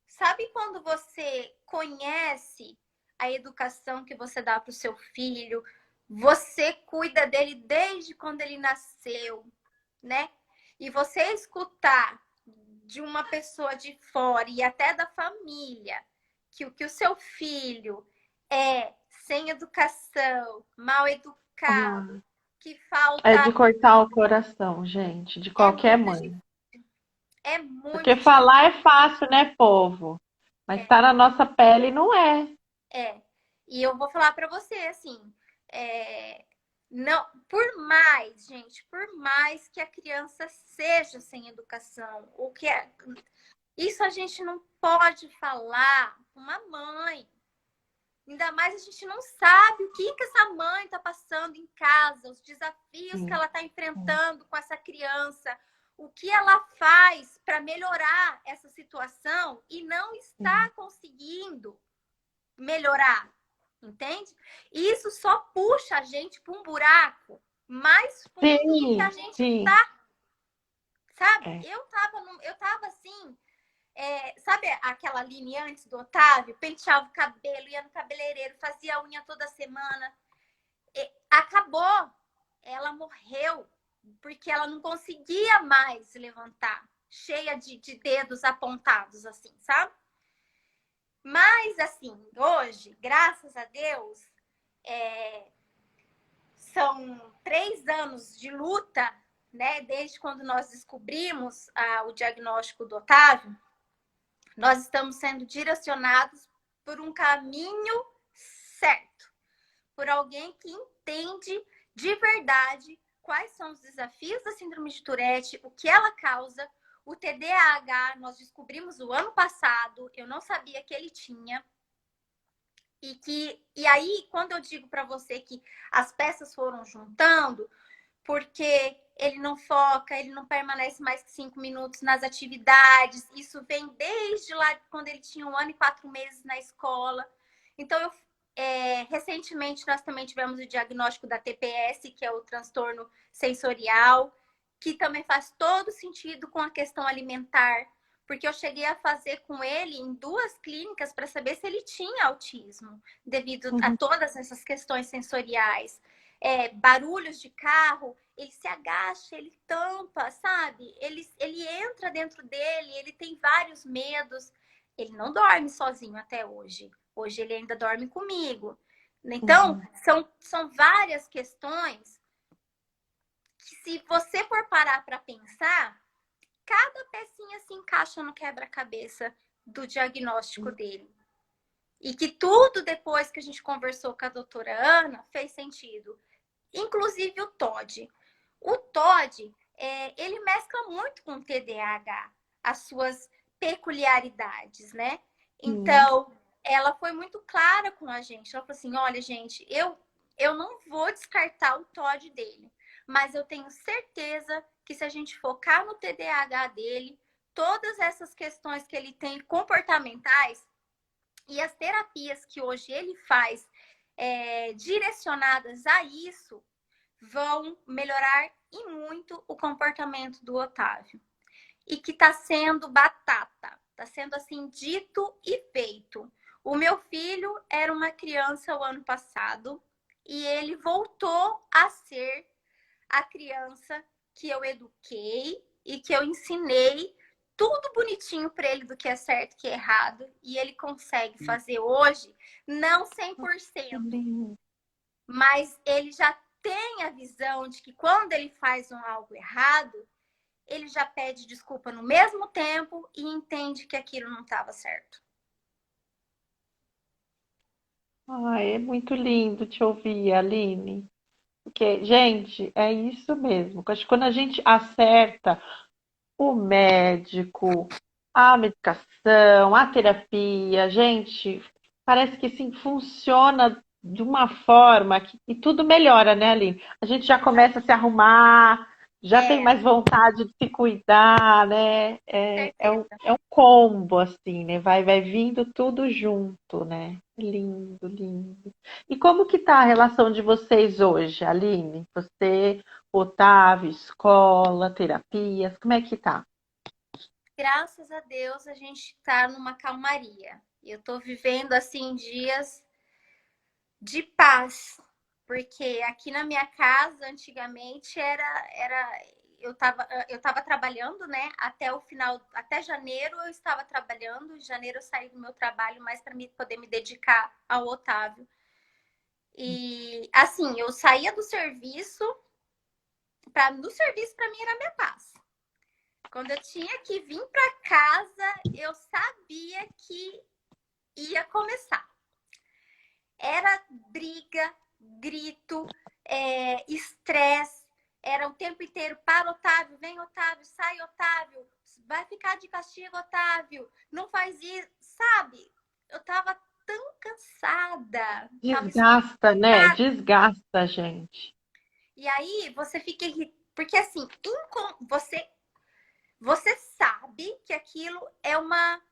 sabe quando você conhece a educação que você dá para o seu filho, você cuida dele desde quando ele nasceu, né? E você escutar de uma pessoa de fora e até da família que o seu filho é sem educação, mal educado, que É de falta. cortar o coração, gente, de É qualquer muito mãe. difícil. É Porque muito difícil. falar é fácil, né, povo? Mas tá na nossa pele não é. E eu vou falar para você assim, não, por mais, gente, por mais que a criança seja sem educação, isso a gente não pode falar com uma mãe. Ainda mais a gente não sabe o que essa mãe está passando em casa, os desafios que ela está enfrentando com essa criança, o que ela faz para melhorar essa situação e não está conseguindo melhorar, entende? E isso só puxa a gente para um buraco mais fundo do que a gente tá, sabe? Eu tava assim, sabe aquela Aline antes do Otávio? Penteava o cabelo, ia no cabeleireiro, fazia a unha toda semana. Acabou. Ela morreu porque ela não conseguia mais se levantar, cheia de dedos apontados, assim, sabe? Mas, assim, hoje, graças a Deus, são 3 anos de luta né, desde quando nós descobrimos o diagnóstico do Otávio, nós estamos sendo direcionados por um caminho certo, por alguém que entende de verdade quais são os desafios da síndrome de Tourette, o que ela causa. O TDAH nós descobrimos o ano passado, eu não sabia que ele tinha. E aí, quando eu digo para você que as peças foram juntando, porque ele não foca, ele não permanece mais que 5 minutos nas atividades, isso vem desde lá quando ele tinha 1 ano e 4 meses na escola. Então, recentemente nós também tivemos o diagnóstico da TPS, que é o transtorno sensorial, que também faz todo sentido com a questão alimentar, porque eu cheguei a fazer com ele em 2 clínicas para saber se ele tinha autismo, devido a todas essas questões sensoriais. Barulhos de carro, ele se agacha, ele tampa, sabe? Ele entra dentro dele, ele tem vários medos. Ele não dorme sozinho até hoje. Hoje ele ainda dorme comigo. Então, são várias questões que, se você for parar para pensar, cada pecinha se encaixa no quebra-cabeça do diagnóstico dele. E que tudo, depois que a gente conversou com a doutora Ana, fez sentido. Inclusive o Todd. O Todd, ele mescla muito com o TDAH, as suas peculiaridades, né? Então, ela foi muito clara com a gente. Ela falou assim, olha, gente, eu não vou descartar o Todd dele, mas eu tenho certeza que se a gente focar no TDAH dele, todas essas questões que ele tem comportamentais e as terapias que hoje ele faz direcionadas a isso, vão melhorar e muito o comportamento do Otávio. E que está sendo batata, está sendo assim dito e feito. O meu filho era uma criança o ano passado e ele voltou a ser a criança que eu eduquei e que eu ensinei tudo bonitinho para ele do que é certo e que é errado. E ele consegue fazer hoje, não 100%, mas ele já tem a visão de que quando ele faz algo errado, ele já pede desculpa no mesmo tempo e entende que aquilo não estava certo. É muito lindo te ouvir, Aline. Porque, gente, é isso mesmo. Acho que quando a gente acerta o médico, a medicação, a terapia, gente, parece que sim, funciona de uma forma que e tudo melhora, né, Aline? A gente já começa a se arrumar, já tem mais vontade de se cuidar, né? É um combo, assim, né? Vai vindo tudo junto, né? Lindo, lindo. E como que tá a relação de vocês hoje, Aline? Você, Otávio, escola, terapias, como é que tá? Graças a Deus, a gente está numa calmaria. Eu estou vivendo, assim, dias de paz. Porque aqui na minha casa, antigamente, eu tava trabalhando, né? Até o final, até janeiro eu estava trabalhando. Em janeiro eu saí do meu trabalho mais para poder me dedicar ao Otávio. E assim, eu saía do serviço, no serviço para mim era minha paz. Quando eu tinha que vir para casa, eu sabia que ia começar. Era briga, grito, estresse. Era o tempo inteiro, para, Otávio, vem, Otávio, sai, Otávio, vai ficar de castigo, Otávio, não faz isso, sabe? Eu tava tão cansada. Desgasta, né? Desgasta a gente. E aí você fica porque assim, você sabe que aquilo é uma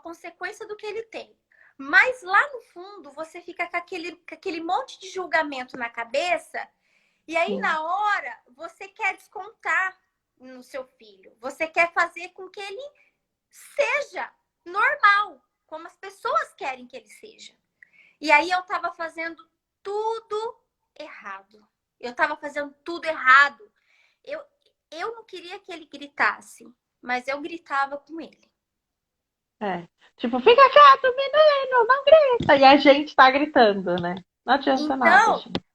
consequência do que ele tem. Mas lá no fundo, você fica com aquele monte de julgamento na cabeça. E aí, na hora, você quer descontar no seu filho. Você quer fazer com que ele seja normal, como as pessoas querem que ele seja. E aí, eu tava fazendo tudo errado. Eu tava fazendo tudo errado. Eu não queria que ele gritasse, mas eu gritava com ele. Tipo, fica quieto, menino, não grita. E a gente tá gritando, né? Não adianta nada, Então, gente.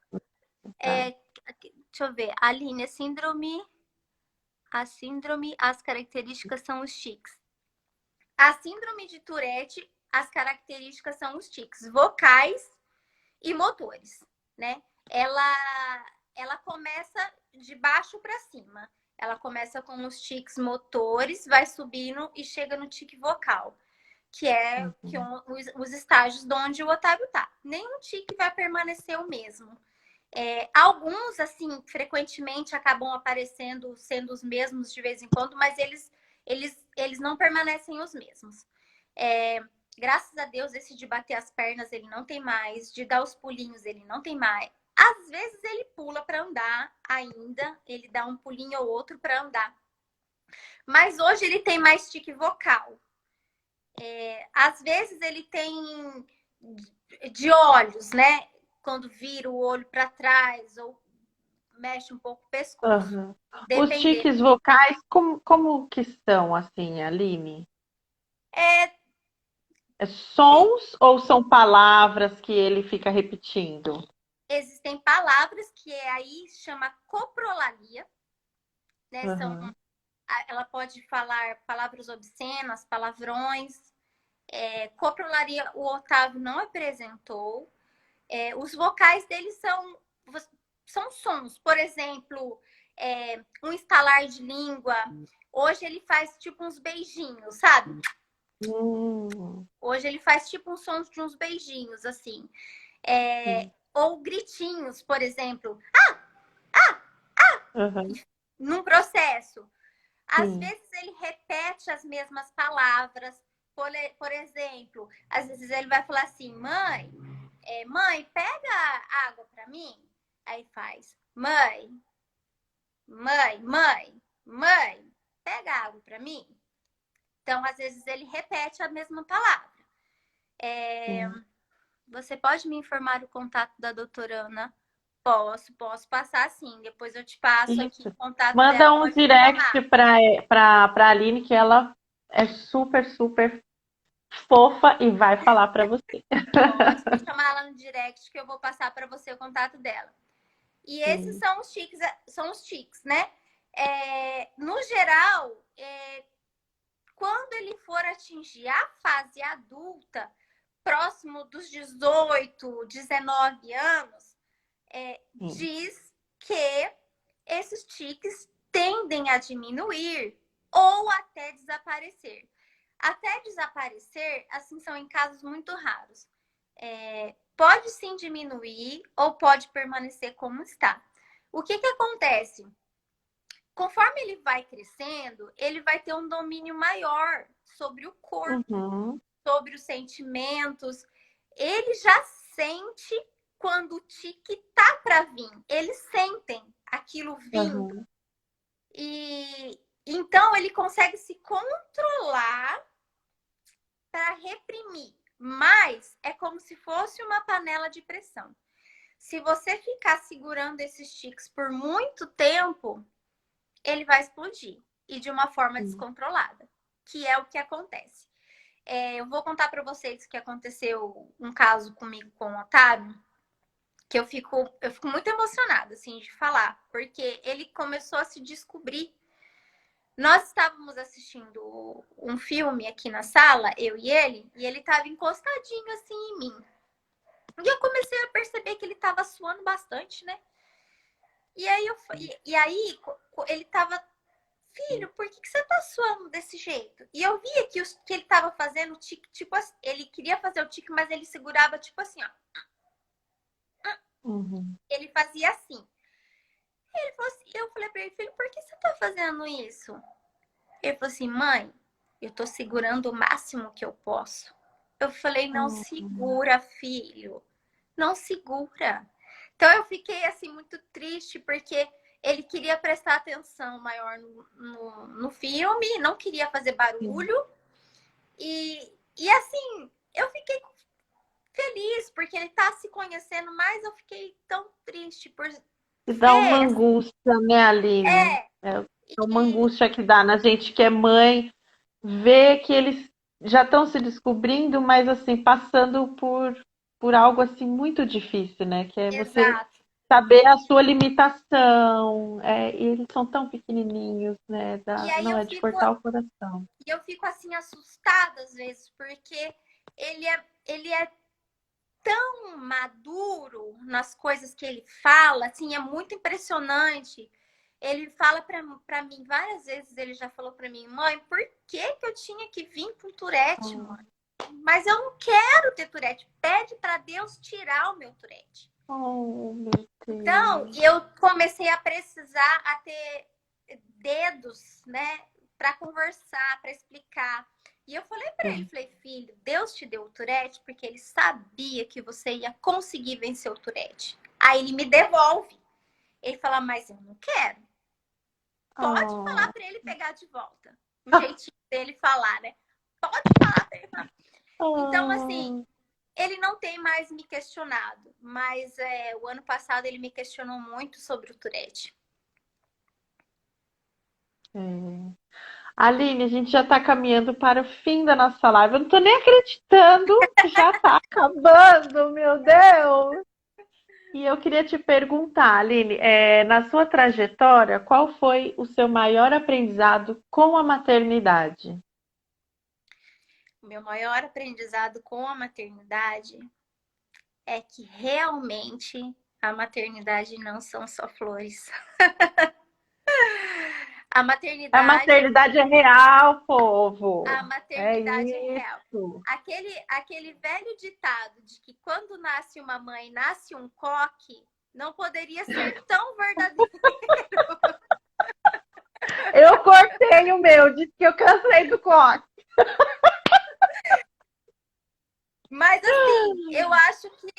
deixa eu ver, Aline, síndrome. A síndrome, as características são os tiques. A síndrome de Tourette, as características são os tiques vocais e motores, né? Ela começa de baixo para cima. Ela começa com os tiques motores, vai subindo e chega no tique vocal, que é os estágios de onde o Otávio tá. Nenhum tique vai permanecer o mesmo. Alguns, assim, frequentemente acabam aparecendo, sendo os mesmos de vez em quando, mas eles não permanecem os mesmos. Graças a Deus, esse de bater as pernas ele não tem mais, de dar os pulinhos ele não tem mais. Às vezes ele pula para andar ainda, ele dá um pulinho ou outro para andar. Mas hoje ele tem mais tique vocal. Às vezes ele tem de olhos, né? Quando vira o olho para trás ou mexe um pouco o pescoço. Uhum. Os tiques vocais, como que são, assim, Aline? Sons ou são palavras que ele fica repetindo? Existem palavras que aí chama coprolalia, né? Uhum. Ela pode falar palavras obscenas, palavrões. Coprolalia o Otávio não apresentou. Os vocais dele são sons. Por exemplo, um estalar de língua. Hoje ele faz tipo uns beijinhos, sabe? Hoje ele faz tipo uns sons de uns beijinhos, assim. Ou gritinhos, por exemplo. Uhum. Num processo. Às vezes ele repete as mesmas palavras. Por exemplo, às vezes ele vai falar assim, mãe, pega água para mim. Aí faz, mãe, pega água para mim. Então, às vezes ele repete a mesma palavra. Você pode me informar o contato da doutora Ana? Posso passar sim. Depois eu te passo aqui o contato Manda dela. um direct para a Aline, que ela é super, super fofa e vai falar para você. Pode chamar ela no direct que eu vou passar para você o contato dela. E esses são os tiques, né? No geral, quando ele for atingir a fase adulta, próximo dos 18, 19 anos, diz que esses tiques tendem a diminuir ou até desaparecer. Até desaparecer, assim, são em casos muito raros. Pode sim diminuir ou pode permanecer como está. O que acontece? Conforme ele vai crescendo, ele vai ter um domínio maior sobre o corpo, sobre os sentimentos. Ele já sente quando o tique tá para vir. Eles sentem aquilo vindo. E então ele consegue se controlar para reprimir. Mas é como se fosse uma panela de pressão. Se você ficar segurando esses tiques por muito tempo, ele vai explodir. E de uma forma descontrolada. Que é o que acontece. Eu vou contar para vocês que aconteceu um caso comigo com o Otávio, que eu fico muito emocionada, assim, de falar. Porque ele começou a se descobrir. Nós estávamos assistindo um filme aqui na sala, eu e ele estava encostadinho assim em mim. E eu comecei a perceber que ele estava suando bastante, né? E aí ele estava, filho, por que você tá suando desse jeito? E eu via que ele estava fazendo o tique, tipo assim, ele queria fazer o tique, mas ele segurava tipo assim, ó. Ele fazia assim. Ele falou assim, eu falei pra ele, filho, por que você tá fazendo isso? Ele falou assim, mãe, eu tô segurando o máximo que eu posso. Eu falei, não segura, filho. Não segura. Então eu fiquei assim muito triste porque ele queria prestar atenção maior no filme, não queria fazer barulho. E assim, eu fiquei feliz porque ele tá se conhecendo, mas eu fiquei tão triste por dá uma angústia, né, Aline? É uma angústia que dá na gente que é mãe, ver que eles já estão se descobrindo, mas assim, passando por algo assim muito difícil, né? Que é você saber a sua limitação. E eles são tão pequenininhos, né? E aí Não, é de cortar o coração. eu fico assim assustada às vezes, porque ele é tão maduro nas coisas que ele fala, assim, é muito impressionante. Ele fala pra mim várias vezes, ele já falou pra mim, mãe, por que que eu tinha que vir com Tourette, mãe? Mas eu não quero ter Tourette. Pede pra Deus tirar o meu Tourette. Oh, meu Então, Deus. eu comecei a precisar a ter dedos, né, para conversar, para explicar. E eu falei para ele, falei, filho, Deus te deu o Tourette porque ele sabia que você ia conseguir vencer o Tourette. Aí ele me devolve. Ele fala, mas eu não quero. Pode falar para ele pegar de volta. O jeitinho dele falar, né? Pode falar para ele falar. Então, assim, ele não tem mais me questionado, mas o ano passado ele me questionou muito sobre o Tourette. Aline, a gente já está caminhando para o fim da nossa live. Eu não estou nem acreditando que já está acabando, meu Deus! E eu queria te perguntar, Aline, na sua trajetória, qual foi o seu maior aprendizado com a maternidade? O meu maior aprendizado com a maternidade é que realmente a maternidade não são só flores. A A maternidade, maternidade é real, povo. a É maternidade é real. isso. Aquele velho ditado de que quando nasce uma mãe, nasce um coque, não poderia ser tão verdadeiro. Eu cortei o meu, disse que eu cansei do coque. Mas assim, eu acho que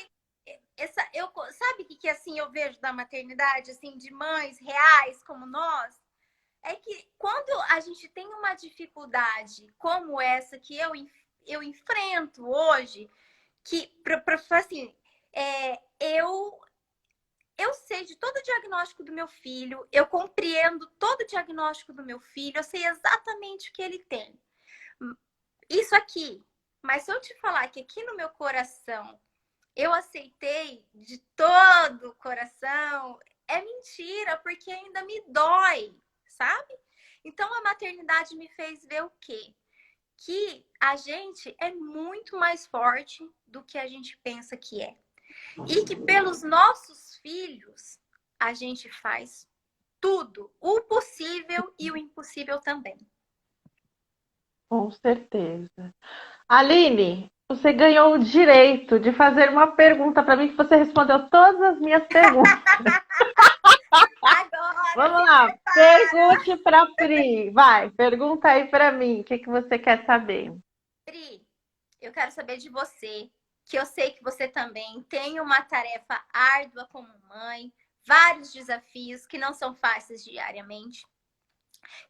sabe o que assim eu vejo da maternidade, assim, de mães reais como nós? É que quando a gente tem uma dificuldade como essa que eu enfrento hoje, que assim, eu sei de todo o diagnóstico do meu filho, eu compreendo todo o diagnóstico do meu filho, eu sei exatamente o que ele tem. Isso aqui. Mas se eu te falar que aqui no meu coração eu aceitei de todo o coração, é mentira, porque ainda me dói, sabe? Então a maternidade me fez ver o quê? Que a gente é muito mais forte do que a gente pensa que é. E que pelos nossos filhos a gente faz tudo, o possível e o impossível também. Com certeza. Aline, você ganhou o direito de fazer uma pergunta para mim que você respondeu todas as minhas perguntas. Agora Vamos se lá, prepara! pergunte para Pri. Vai, pergunta aí para mim. O que que você quer saber? Pri, eu quero saber de você, que eu sei que você também tem uma tarefa árdua como mãe, vários desafios que não são fáceis diariamente.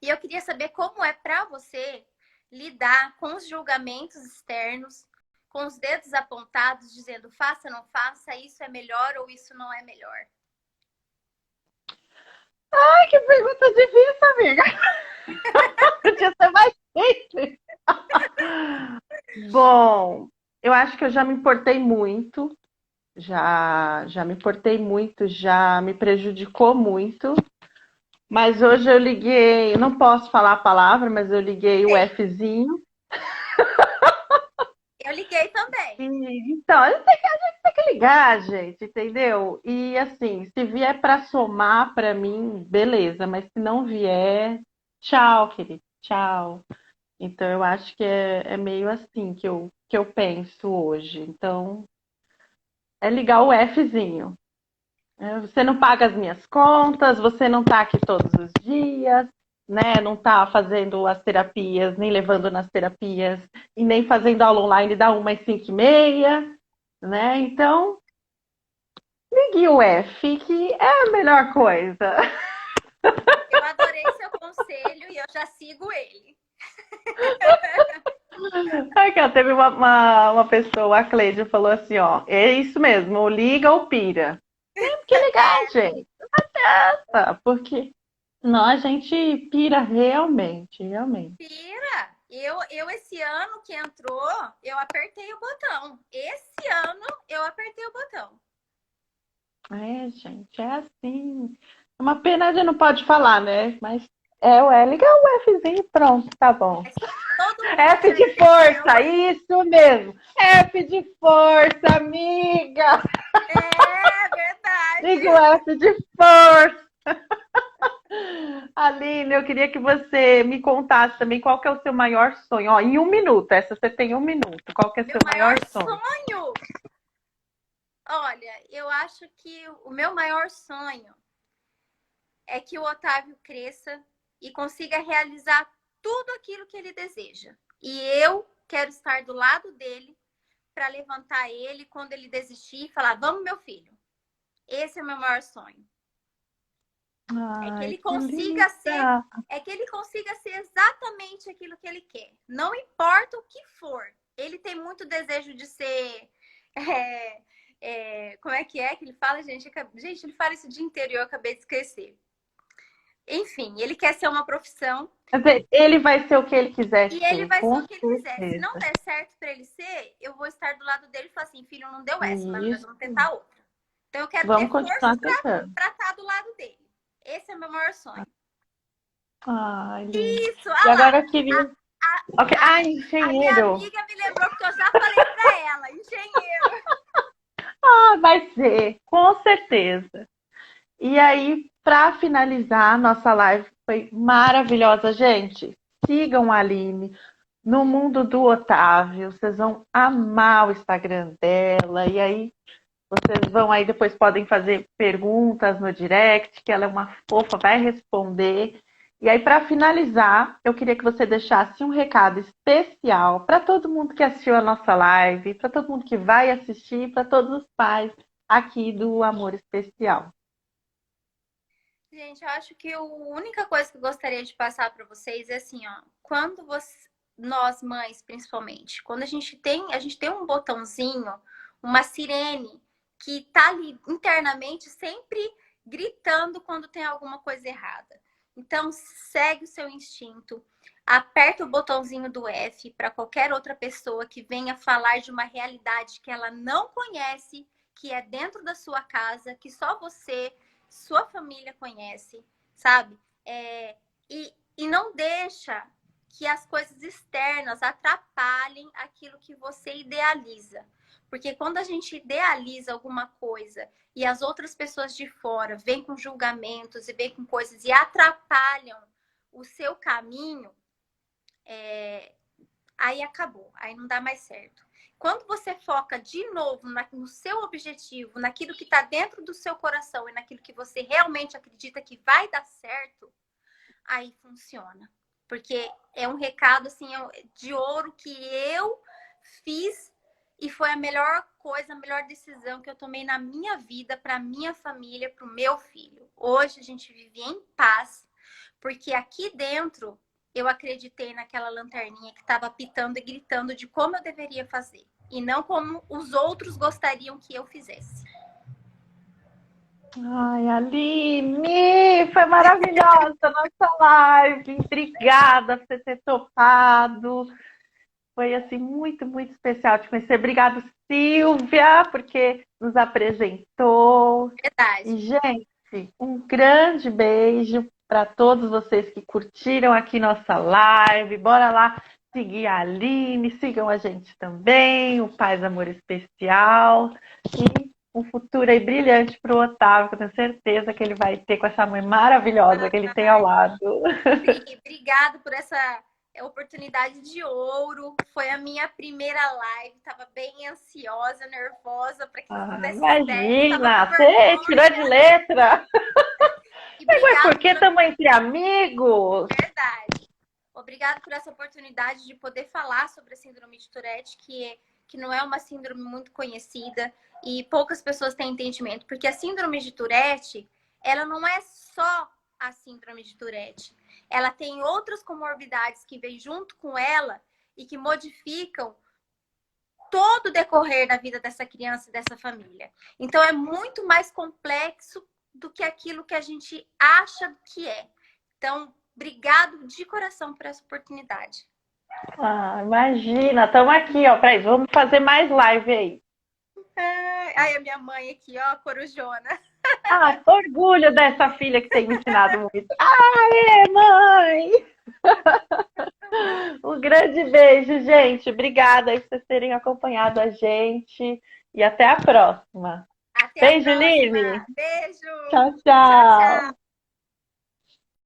E eu queria saber como é para você lidar com os julgamentos externos, com os dedos apontados dizendo faça, não faça, isso é melhor ou isso não é melhor. Ai, que pergunta difícil, amiga. Podia ser mais simples. Bom, eu acho que eu já me importei muito, já me importei muito, já me prejudicou muito. Mas hoje eu liguei, não posso falar a palavra, mas eu liguei o Sei, Fzinho. eu liguei também. Então, a gente tem que ligar, gente, entendeu? E assim, se vier para somar para mim, beleza, mas se não vier, tchau, querido, tchau. Então eu acho que é meio assim que eu penso hoje. Então, é ligar o Fzinho. Você não paga as minhas contas, você não está aqui todos os dias, né? Não está fazendo as terapias, nem levando nas terapias, e nem fazendo aula online da 1 às 5h30, né? Então, ligue o F, que é a melhor coisa. Eu adorei seu conselho e eu já sigo ele. Aqui, ó, teve uma pessoa, a Cleide, falou assim, ó, é isso mesmo, ou liga ou pira. Tem que ligar, gente. Porque não, a gente pira realmente, realmente. Pira! Eu esse ano que entrou, eu apertei o botão. Esse ano eu apertei o botão. É, gente, é assim. É uma pena a gente não pode falar, né? Mas é o L, liga o Fzinho e pronto, tá bom. Acho que todo mundo F já de entendeu. força, isso mesmo. F de força, amiga. É verdade. Liga o F de força. Aline, eu queria que você me contasse também qual que é o seu maior sonho. Ó, em 1 minuto, essa você tem 1 minuto. Qual que é o Meu seu maior maior sonho? sonho. Olha, eu acho que o meu maior sonho é que o Otávio cresça e consiga realizar tudo aquilo que ele deseja. E eu quero estar do lado dele para levantar ele quando ele desistir e falar: "Vamos, meu filho". Esse é o meu maior sonho. É que Ai, ele que consiga ser, linda. é que ele consiga ser exatamente aquilo que ele quer. Não importa o que for. Ele tem muito desejo de ser. Como é que ele fala, gente? Gente, ele fala isso o dia inteiro e eu acabei de esquecer. Enfim, ele quer ser uma profissão Ele vai ser o que ele quiser e ele ser, vai ser com o que ele quiser. Se não certeza. der certo para ele ser, eu vou estar do lado dele e falar assim: filho, não deu essa, mas nós Isso. vamos tentar outra. Então eu quero ter Vamos forças continuar tentando. para estar do lado dele. Esse é o meu maior sonho. Ai, lindo. Isso, E olha agora lá. eu queria. A, Ok. a, Ah, a minha engenheiro. amiga me lembrou porque eu já falei para ela, engenheiro. Ah, vai ser, com certeza. E aí, para finalizar, nossa live foi maravilhosa, gente. Sigam a Aline no mundo do Otávio. Vocês vão amar o Instagram dela. E aí, vocês vão aí depois podem fazer perguntas no direct, que ela é uma fofa, vai responder. E aí, para finalizar, eu queria que você deixasse um recado especial para todo mundo que assistiu a nossa live, para todo mundo que vai assistir, para todos os pais aqui do Amor Especial. Gente, eu acho que a única coisa que eu gostaria de passar para vocês é assim, ó, quando você, nós mães principalmente, quando a gente tem um botãozinho, uma sirene que tá ali internamente sempre gritando quando tem alguma coisa errada. Então, segue o seu instinto, aperta o botãozinho do F para qualquer outra pessoa que venha falar de uma realidade que ela não conhece, que é dentro da sua casa, que só você, sua família conhece, sabe? E não deixa que as coisas externas atrapalhem aquilo que você idealiza. Porque quando a gente idealiza alguma coisa e as outras pessoas de fora vêm com julgamentos e vêm com coisas e atrapalham o seu caminho, aí acabou, aí não dá mais certo. Quando você foca de novo no seu objetivo, naquilo que está dentro do seu coração e naquilo que você realmente acredita que vai dar certo, aí funciona. Porque é um recado assim de ouro que eu fiz e foi a melhor coisa, a melhor decisão que eu tomei na minha vida, para minha família, para o meu filho. Hoje a gente vive em paz, porque aqui dentro eu acreditei naquela lanterninha que estava pitando e gritando de como eu deveria fazer. E não como os outros gostariam que eu fizesse. Ai, Aline, foi maravilhosa a nossa live. Obrigada por você ter topado. Foi assim muito, muito especial te conhecer. Obrigada, Silvia, porque nos apresentou. E, Verdade. gente, um grande beijo para todos vocês que curtiram aqui nossa live. Bora lá seguir a Aline, sigam a gente também, o Paz Amor Especial. E um futuro aí brilhante para o Otávio, que eu tenho certeza que ele vai ter com essa mãe maravilhosa que ele tem ao lado. Pri, obrigado por essa oportunidade de ouro. Foi a minha primeira live. Estava bem ansiosa, nervosa para que tudo Ah, desse certo. Estava com imagina, você tirou de vergonha. letra. E Ué, obrigado porque pela estamos entre amigos? verdade. Obrigado por essa oportunidade de poder falar sobre a síndrome de Tourette, que não é uma síndrome muito conhecida e poucas pessoas têm entendimento, porque a síndrome de Tourette, ela não é só a síndrome de Tourette. Ela tem outras comorbidades que vêm junto com ela e que modificam todo o decorrer da vida dessa criança e dessa família. Então é muito mais complexo do que aquilo que a gente acha que é. Então, obrigado de coração por essa oportunidade. Ah, imagina, estamos aqui, ó. Peraí, vamos fazer mais live aí. Ai, a minha mãe aqui, ó, corujona. Ah, orgulho dessa filha que tem me ensinado muito. Aê, mãe! Um grande beijo, gente. Obrigada aí por vocês terem acompanhado a gente. E até a próxima. Até a Beijo, Lili. próxima. Beijo. Tchau, Tchau, tchau. tchau.